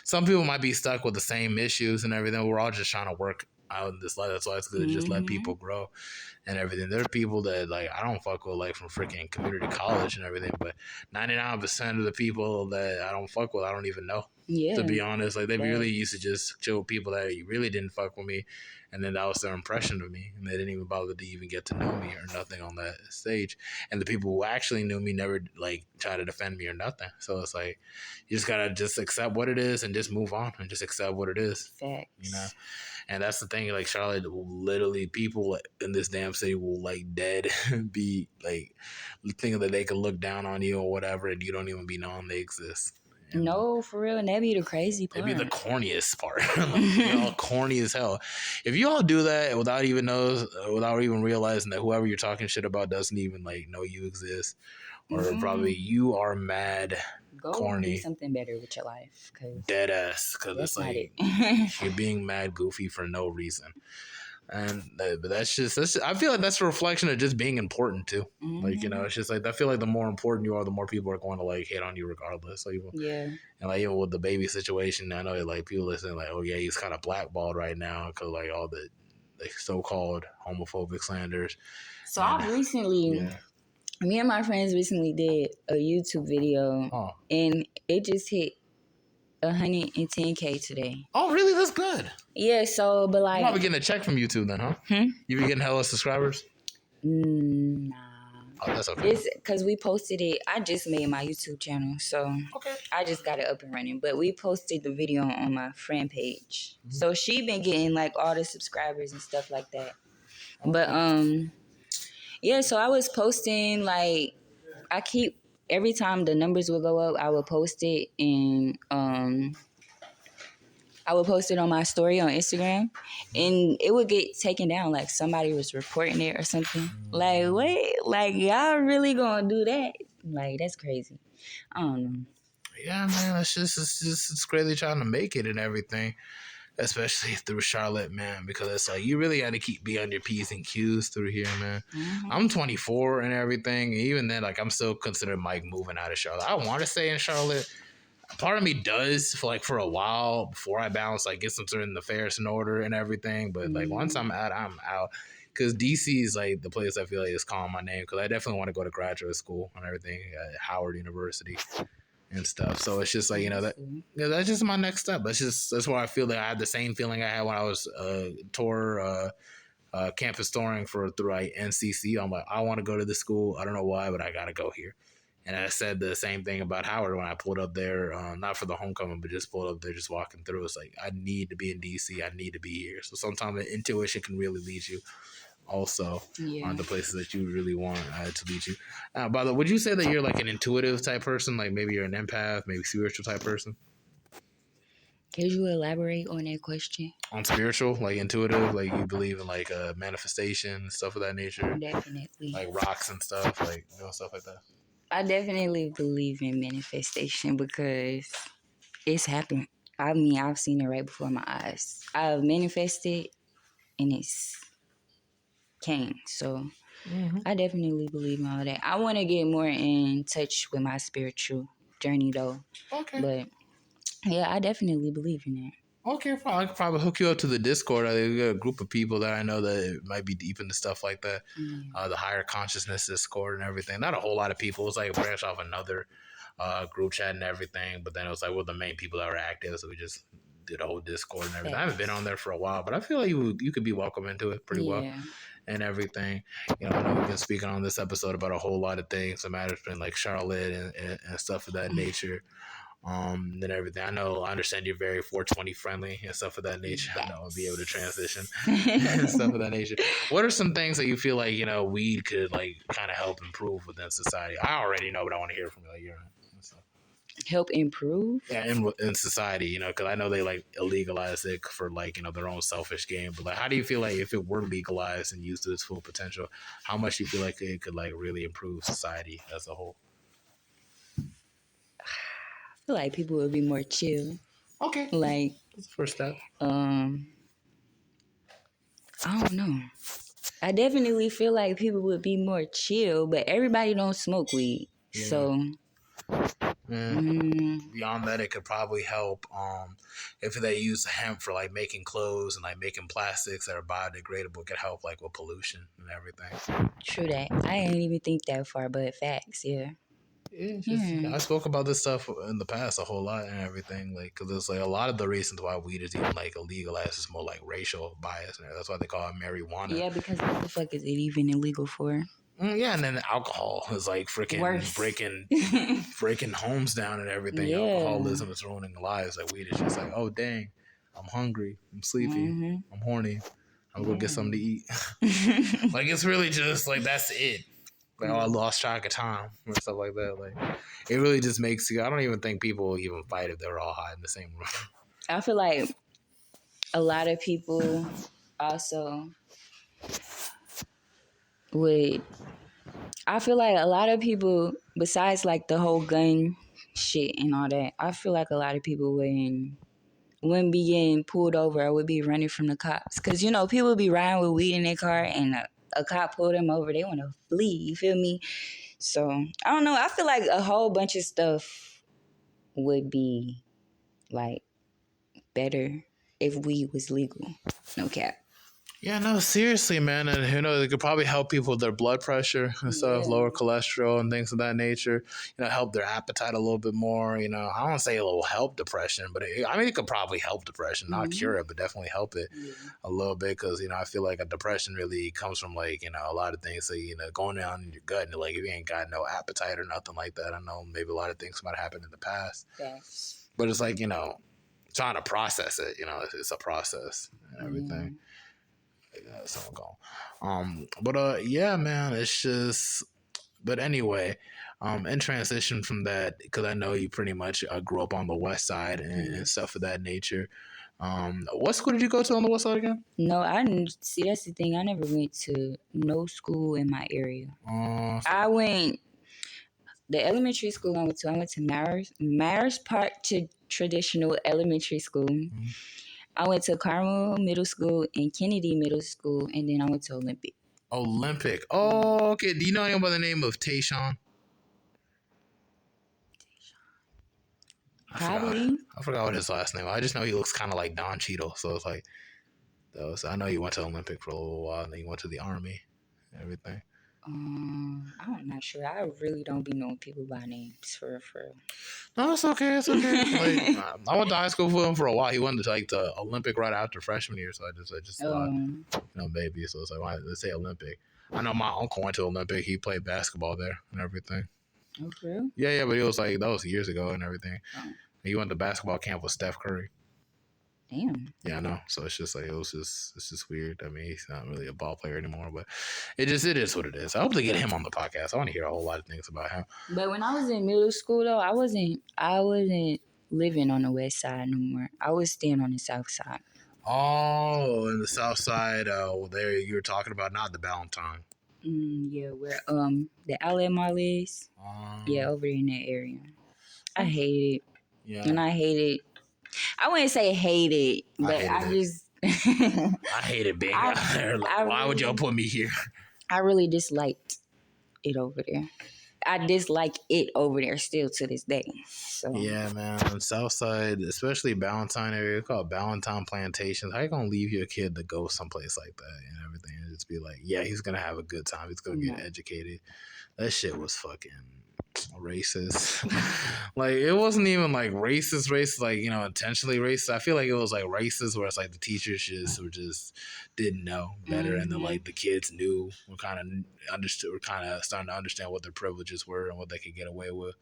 Some people might be stuck with the same issues and everything. We're all just trying to work out in this life. That's why it's good to just let people grow and everything. There are people that like I don't fuck with, like from freaking community college and everything, but 99% of the people that I don't fuck with, I don't even know. Yeah. To be honest, like they really used to just chill with people that really didn't fuck with me, and then that was their impression of me, and they didn't even bother to even get to know me or nothing on that stage. And the people who actually knew me never like try to defend me or nothing. So it's like you just gotta just accept what it is and just move on and just accept what it is. Facts. And that's the thing, like Charlotte, literally people in this damn city will like dead be like thinking that they can look down on you or whatever, and you don't even be knowing they exist. No, for real. And that'd be the crazy part. That'd be the corniest part. Like, y'all corny as hell. If you all do that without even realizing that whoever you're talking shit about doesn't even like know you exist, or probably you are mad corny. Do something better with your life. Dead ass. Because it's like you're being mad goofy for no reason. And but that's I feel like that's a reflection of just being important too. Like, it's just like I feel like the more important you are, the more people are going to like hate on you regardless. So and like even with the baby situation, I know like people listening like, oh yeah, he's kind of blackballed right now because like all the like so-called homophobic slanders. So I've recently, me and my friends recently did a YouTube video, and it just hit 110K today. Oh, really? That's good. Yeah, so, but like... You're probably getting a check from YouTube then, huh? You be getting hella subscribers? Nah. Oh, that's okay. It's because we posted it. I just made my YouTube channel, so I just got it up and running. But we posted the video on my friend page. So she been getting like all the subscribers and stuff like that. But, yeah, so I was posting like... Every time the numbers would go up, I would post it, and I would post it on my story on Instagram, and it would get taken down. Like somebody was reporting it or something. Like, wait, like y'all really gonna do that? Like, that's crazy. I don't know. Yeah, man, it's crazy trying to make it and everything, especially through Charlotte, man, because it's like you really got to be on your P's and Q's through here, man. I'm 24 and everything, and even then, like I'm still considering Mike moving out of Charlotte. I want to stay in Charlotte. Part of me does for a while before I bounce, like get some certain affairs in order and everything. But like once I'm out, I'm out. Because DC is like the place I feel like is calling my name. Because I definitely want to go to graduate school and everything at Howard University and stuff. So it's just like, that's just my next step. That's why I feel like I had the same feeling I had when I was campus touring through NCC. I'm like, I want to go to this school. I don't know why, but I gotta go here. And I said the same thing about Howard when I pulled up there, not for the homecoming, but just pulled up there, just walking through. It's like, I need to be in DC. I need to be here. So sometimes the intuition can really lead you also Yeah. on the places that you really want to lead you. By the way, would you say that you're like an intuitive type person? Like maybe you're an empath, maybe spiritual type person? Could you elaborate on that question? On spiritual, like intuitive, like you believe in like manifestation, stuff of that nature, Definitely. like rocks and stuff, like stuff like that. I definitely believe in manifestation because it's happened. I mean, I've seen it right before my eyes. I've manifested and it's came. So I definitely believe in all that. I want to get more in touch with my spiritual journey though. Okay. But yeah, I definitely believe in that. Okay, fine. I could probably hook you up to the Discord. I got a group of people that I know that might be deep into stuff like that. The higher consciousness Discord and everything. Not a whole lot of people. It was like a branch off another group chat and everything. But then it was like, well, the main people that were active. So we just did a whole Discord and everything. I haven't been on there for a while, but I feel like you could be welcome into it pretty well and everything. I know we've been speaking on this episode about a whole lot of things. The matters been like Charlotte and stuff of that nature. And everything. I understand you're very 420 friendly and stuff of that nature. I know I'll be able to transition and stuff of that nature. What are some things that you feel like, weed could like kind of help improve within society? I already know, but I want to hear from you. Like, help improve? Yeah, in society, because I know they like illegalize it for like, their own selfish gain. But like, how do you feel like if it were legalized and used to its full potential, how much do you feel like it could like really improve society as a whole? I feel like people would be more chill. Okay. Like, that's the first step. I don't know. I definitely feel like people would be more chill, but everybody don't smoke weed. Yeah. So beyond that, it could probably help if they use hemp for like making clothes and like making plastics that are biodegradable. It could help like with pollution and everything. True that. I didn't even think that far, but facts, yeah. I spoke about this stuff in the past a whole lot and everything, like, because it's like a lot of the reasons why weed is even like illegalized is more like racial bias, and that's why they call it marijuana. Yeah, because what the fuck is it even illegal for? Yeah, and then alcohol is like freaking breaking homes down and everything. Yeah. Alcoholism is ruining lives. Like weed is just like, oh dang, I'm hungry, I'm sleepy, I'm horny, I'm gonna get something to eat. Like it's really just like that's it. Like, I lost track of time and stuff like that. Like, it really just makes you. I don't even think people will even fight if they're all high in the same room. I feel like a lot of people also would. I feel like a lot of people, besides like the whole gun shit and all that, I feel like a lot of people wouldn't be getting pulled over or would be running from the cops. Because, people be riding with weed in their car and a cop pulled them over. They want to flee, you feel me? So, I don't know. I feel like a whole bunch of stuff would be, like, better if weed was legal. No cap. Yeah, no, seriously, man. And, it could probably help people with their blood pressure and stuff, lower cholesterol and things of that nature. Help their appetite a little bit more. I don't want to say it will help depression, but it could probably help depression. Not cure it, but definitely help it a little bit. Because, I feel like a depression really comes from, like, a lot of things. So, going down in your gut and, like, if you ain't got no appetite or nothing like that, I know maybe a lot of things might have happened in the past. Yes. But it's like, trying to process it, it's a process and everything. Someone call. But yeah, man, it's just. But anyway, in transition from that, because I know you pretty much grew up on the west side and stuff of that nature. What school did you go to on the west side again? No, I didn't see. That's the thing. I never went to no school in my area. I went. The elementary school I went to Myers Park Traditional Elementary School. Mm-hmm. I went to Carmel Middle School and Kennedy Middle School, and then I went to Olympic. Olympic. Oh, okay. Do you know anyone by the name of Tayshawn? Probably. I forgot what his last name was. I just know he looks kind of like Don Cheadle. So it's like, I know you went to Olympic for a little while, and then you went to the Army and everything. I'm not sure. I really don't be knowing people by names for real. No, it's okay. It's okay. Like, I went to high school with him for a while. He went to like the Olympic right after freshman year, so I just thought, maybe. So it's like, let's say Olympic. I know my uncle went to Olympic. He played basketball there and everything. Okay. Yeah, but it was like that was years ago and everything. Oh, He went to basketball camp with Steph Curry. damn. Yeah, I know. So it's just like it's just weird. I mean, he's not really a ball player anymore, but it is what it is. I hope they get him on the podcast. I want to hear a whole lot of things about him. But when I was in middle school though, I wasn't living on the west side no more. I was staying on the south side. Oh, in the South Side, there you were talking about not the Valentine. Yeah, where the outlet mall is. Yeah, over in that area. I hate it. Yeah, And I hate it. I wouldn't say hate it, but I hated it. just I hated being out there. Like, why would y'all put me here? I really disliked it over there. I dislike it over there still to this day. So Yeah, man. Southside, especially Ballantyne area, called Ballantyne Plantations. How you gonna leave your kid to go someplace like that and everything and just be like, yeah, he's gonna have a good time. He's gonna get educated. That shit was fucking racist. Like it wasn't even like racist, like, intentionally racist. I feel like it was like racist where it's like the teachers just didn't know better, and then like the kids knew, were kind of understood, were kind of starting to understand what their privileges were and what they could get away with.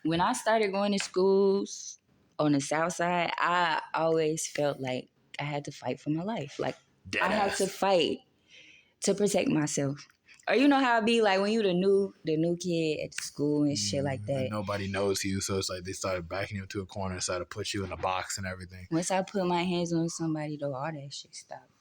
When I started going to schools on the south side, I always felt like I had to fight for my life. Like I had to fight to protect myself. Or you know how it be like when you the new kid at the school and shit like that. And nobody knows you, so it's like they started backing you into a corner and started to put you in a box and everything. Once I put my hands on somebody though, all that shit stopped.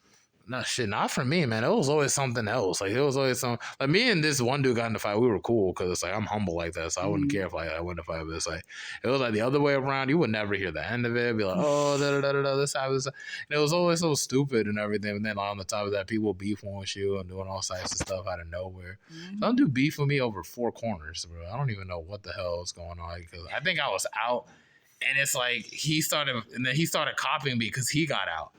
No shit, not for me, man. It was always something else. Like it was always some like me and this one dude got in the fight. We were cool because it's like I'm humble like that, so I wouldn't care if I went to fight. But it's like it was like the other way around. You would never hear the end of it. It'd be like, oh, this happens. And it was always so stupid and everything. And then on the top of that, people beefing with you and doing all types of stuff out of nowhere. Don't do beef with me over four corners, bro. I don't even know what the hell is going on because I think I was out, and it's like he started copying me because he got out.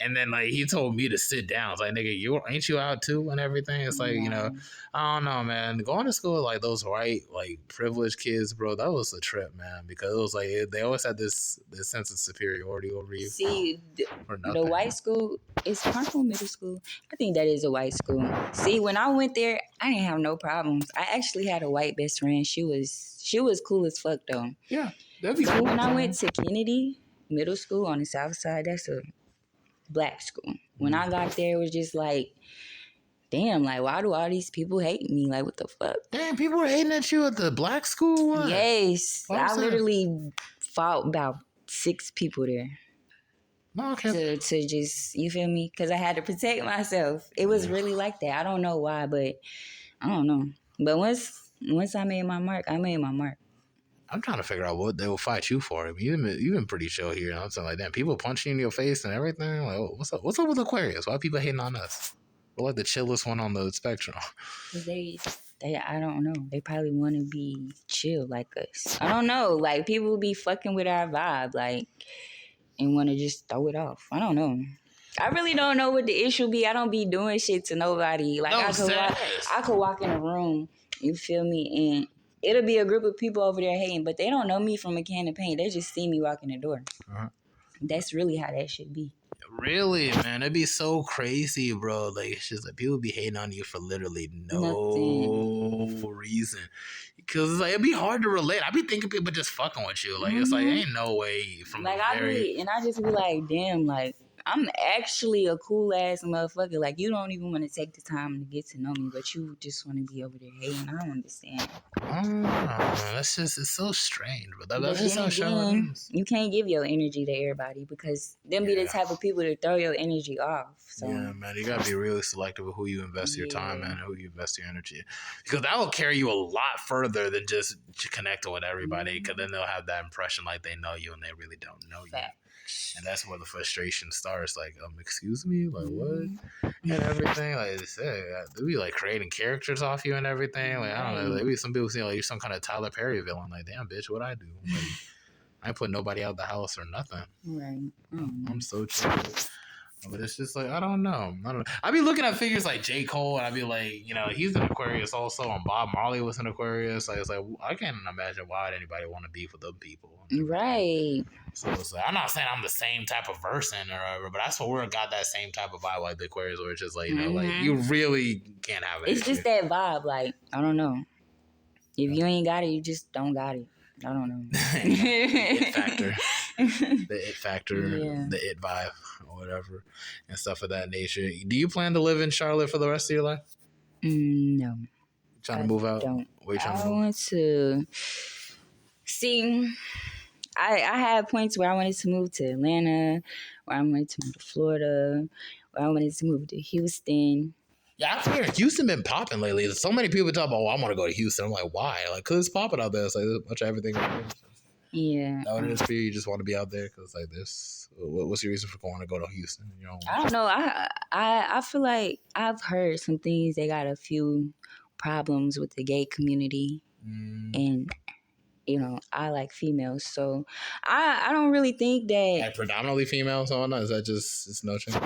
And then like he told me to sit down. It's like, nigga, ain't you out too and everything? It's like, I don't know, man. Going to school with like those white, like privileged kids, bro, that was a trip, man. Because it was like they always had this sense of superiority over you. See, the white school is Converse Middle School. I think that is a white school. See, when I went there, I didn't have no problems. I actually had a white best friend. She was cool as fuck though. Yeah, that'd be cool. When I went to Kennedy Middle School on the south side, that's a black school. When I got there, it was just like, damn, like, why do all these people hate me? Like, what the fuck? Damn, people were hating at you at the black school? What? Yes. I literally fought about 6 people there. Okay. To just, you feel me? Because I had to protect myself. It was really like that. I don't know why, but I don't know. But once I made my mark, I made my mark. I'm trying to figure out what they will fight you for. I mean, you've been pretty chill here. I'm saying like, damn, people punching you in your face and everything. Like, what's up? What's up with Aquarius? Why are people hating on us? We're like the chillest one on the spectrum. They I don't know. They probably want to be chill like us. I don't know. Like people be fucking with our vibe, like, and want to just throw it off. I don't know. I really don't know what the issue be. I don't be doing shit to nobody. Like I could walk in a room. You feel me? And it'll be a group of people over there hating, but they don't know me from a can of paint. They just see me walk in the door. That's really how that should be. Really, man, it'd be so crazy, bro. Like it's just like people be hating on you for literally no reason. Because like it'd be hard to relate. I be thinking people just fucking with you. Like it's like ain't no way from like I just be like, damn, like I'm actually a cool ass motherfucker. Like you don't even want to take the time to get to know me, but you just want to be over there hating. I don't understand. That's just it's so strange, but that's just how it is. You can't give your energy to everybody because them be the type of people that throw your energy off. So yeah, man, you gotta be really selective with who you invest your time in and who you invest your energy, because that will carry you a lot further than just connecting with everybody. Because then they'll have that impression like they know you and they really don't know you. And that's where the frustration starts. Like, excuse me, like what, and everything. Like they be like creating characters off you and everything. Like I don't know. Maybe some people say like you're some kind of Tyler Perry villain. Like, damn, bitch, what I do? Like, I ain't put nobody out the house or nothing. Right. I'm so chill. But it's just like I don't know. I be looking at figures like J. Cole, and I be like, he's an Aquarius also, and Bob Marley was an Aquarius. Like it's like I can't imagine why anybody want to beef with them people. Right. So it's like I'm not saying I'm the same type of person or whatever, but I swear got that same type of vibe like the Aquarius, where it's just like like you really can't have it. It's just that vibe. Like I don't know. If you ain't got it, you just don't got it. I don't know. It factor. The it factor, Yeah. the it vibe, or whatever, and stuff of that nature. Do you plan to live in Charlotte for the rest of your life? No, Trying to I move out? don't. Where you trying to I move? want to see. I had points where I wanted to move to Atlanta, where I wanted to move to Florida, where I wanted to move to Houston. Yeah, I've heard Houston been popping lately. So many people talk about, oh, I want to go to Houston. I'm like, why? Like, cause it's popping out there. It's like there's a bunch of everything. Yeah. That what it is for you? You just want to be out there because like this. What's your reason for going to go to Houston? You know, I don't know. I feel like I've heard some things. They got a few problems with the gay community, and I like females, so I don't really think that. like predominantly female. So is that just it's no change?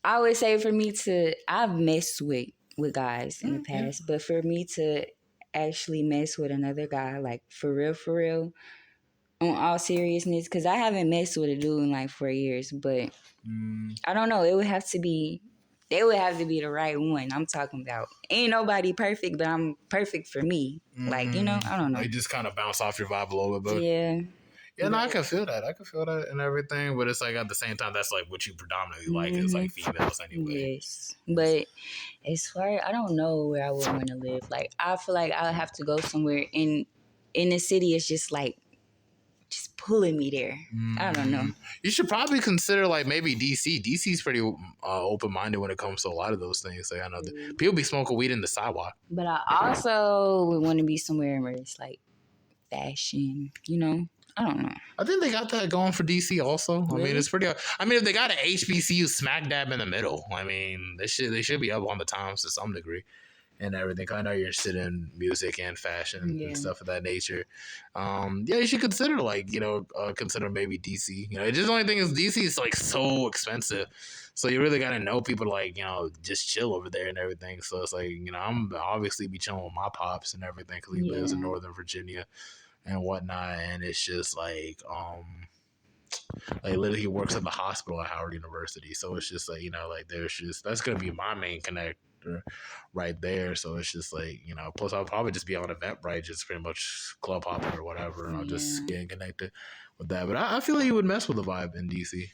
I would say for me to, I've messed with guys in the past, but for me to actually mess with another guy, like for real, on all seriousness, because I haven't messed with a dude in like 4 years, but I don't know. They would have to be the right one. I'm talking about. Ain't nobody perfect, but I'm perfect for me. Like, I don't know. Like just kind of bounce off your vibe a little bit, but Yeah. yeah, no, I can feel that. I can feel that and everything, but it's like at the same time, that's like what you predominantly like is like females anyway. Yes, but as far I don't know where I would want to live. Like I feel like I would have to go somewhere in the city. It's just like pulling me there. I don't know. You should probably consider like maybe DC. DC's pretty open minded when it comes to a lot of those things. Like I know that people be smoking weed in the sidewalk. But I also would want to be somewhere where it's like fashion. I don't know. I think they got that going for DC also. Really? I mean, it's pretty. I mean, if they got an HBCU smack dab in the middle, I mean, they should be up on the times to some degree and everything. I know you're interested in music and fashion and stuff of that nature. Yeah, you should consider consider maybe DC. Just the only thing is DC is like so expensive. So you really gotta know people to just chill over there and everything. So it's like, I'm obviously be chilling with my pops and everything because he lives in Northern Virginia and whatnot, and it's just like literally he works at the hospital at Howard University, so it's just like there's just that's gonna be my main connector right there. So it's just like plus I'll probably just be on Eventbrite, just pretty much club hopping or whatever, and I'm just getting connected with that. But I feel like you would mess with the vibe in DC,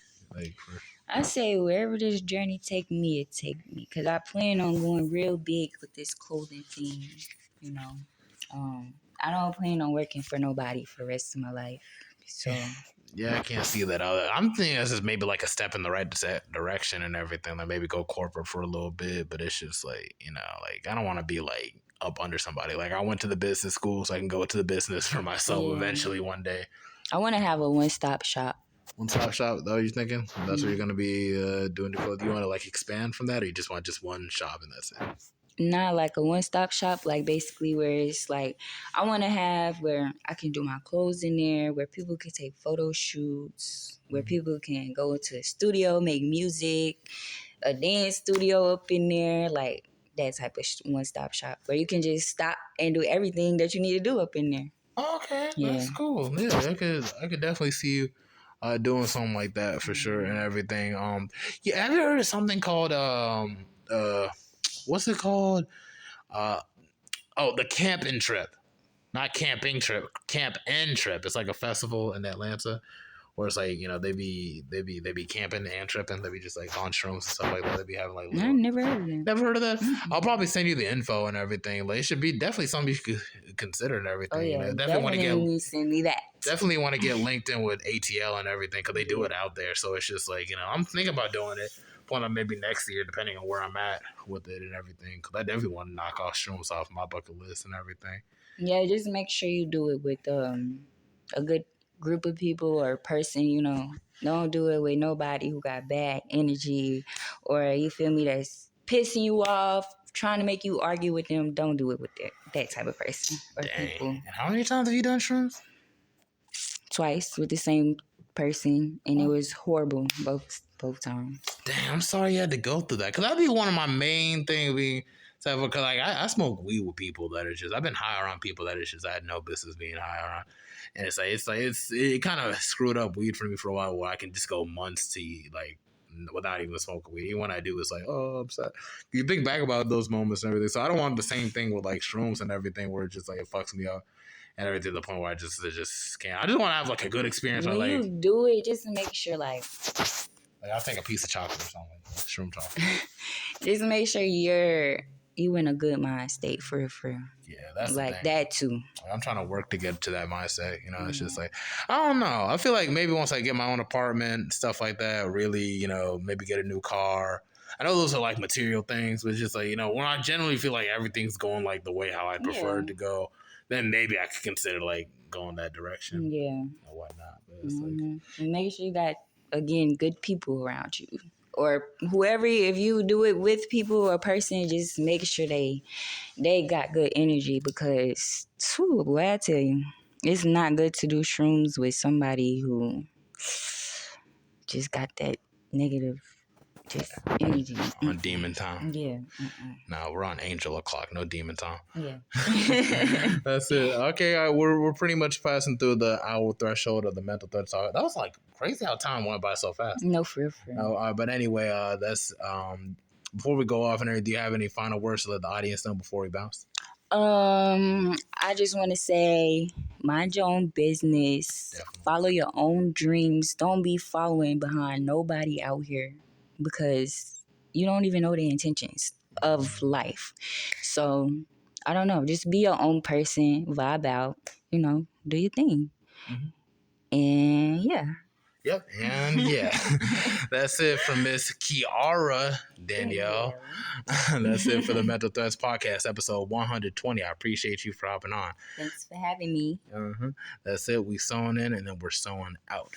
I say wherever this journey take me, it take me, because I plan on going real big with this clothing thing. I don't plan on working for nobody for the rest of my life. So yeah, I can't see that. I'm thinking this is maybe like a step in the right direction and everything. Like maybe go corporate for a little bit, but it's just like I don't want to be like up under somebody. Like I went to the business school, so I can go to the business for myself eventually one day. I want to have a one-stop shop. One-stop shop, though, you thinking? That's what you're going to be doing? Do you want to like expand from that, or you just want just one shop and that's it? Not like a one-stop shop, like basically where it's like I want to have where I can do my clothes in there, where people can take photo shoots, where people can go to a studio, make music, a dance studio up in there, like that type of one-stop shop where you can just stop and do everything that you need to do up in there. Okay, that's cool. Yeah, I could definitely see you doing something like that for sure and everything. Yeah, have you heard of something called what's it called? The Camping Trip. Not Camping Trip, Camp N Trip. It's like a festival in Atlanta where it's like, they be camping and tripping. They be just like on shrooms and stuff like that. They be having like I've never heard of that. Never heard of that? Mm-hmm. I'll probably send you the info and everything. Like it should be definitely something you could consider and everything. Oh, yeah. Definitely want to send me that. Definitely want to get linked in with ATL and everything because they do it out there. So it's just like, I'm thinking about doing it. Plan on maybe next year, depending on where I'm at with it and everything. Because I definitely want to knock off shrooms off my bucket list and everything. Yeah, just make sure you do it with a good group of people or person, Don't do it with nobody who got bad energy or, you feel me, that's pissing you off, trying to make you argue with them. Don't do it with that type of person or people. And how many times have you done shrooms? Twice with the same person, and it was horrible both times. Damn, I'm sorry you had to go through that. Because that'd be one of my main things because like I smoke weed with people that are just, I've been high around people that is just, I had no business being high around. And it kind of screwed up weed for me for a while where I can just go months to like without even smoking weed. Even when I do, it's like, oh, I'm sad. You think back about those moments and everything. So I don't want the same thing with like shrooms and everything, where it's just like it fucks me up and everything to the point where I just can't. I just want to have like a good experience. When like, you do it, just make sure like I'll take a piece of chocolate or something, shroom chocolate. just make sure you in a good mind state for real. Yeah, that's like the thing. that too. I'm trying to work to get to that mindset. You know, it's just like, I don't know. I feel like maybe once I get my own apartment, stuff like that, really, you know, maybe get a new car. I know those are like material things, but it's just like, you know, when I generally feel like everything's going like the way how I prefer it to go, then maybe I could consider like going that direction. Yeah. Or whatnot. But it's like, and make sure you got, again, good people around you. Or whoever, if you do it with people or person, just make sure they got good energy, because, boy, I tell you, it's not good to do shrooms with somebody who just got that negative just energy. On demon time. Yeah. No, we're on angel o'clock, no demon time. Yeah. That's it. Okay, we're pretty much passing through the hour threshold of the mental threat. So that was like crazy how time went by so fast. No, for real. But anyway, that's before we go off and everything, do you have any final words to let the audience know before we bounce? I just want to say, mind your own business. Definitely. Follow your own dreams. Don't be following behind nobody out here, because you don't even know the intentions of life. So, I don't know. Just be your own person. Vibe out. You know, do your thing. And yeah. Yep, and yeah, that's it from Miss Kiara Danielle. That's it for the Mental Threats Podcast, episode 120. I appreciate you for hopping on. Thanks for having me. That's it. We sewing in, and then we're sewing out.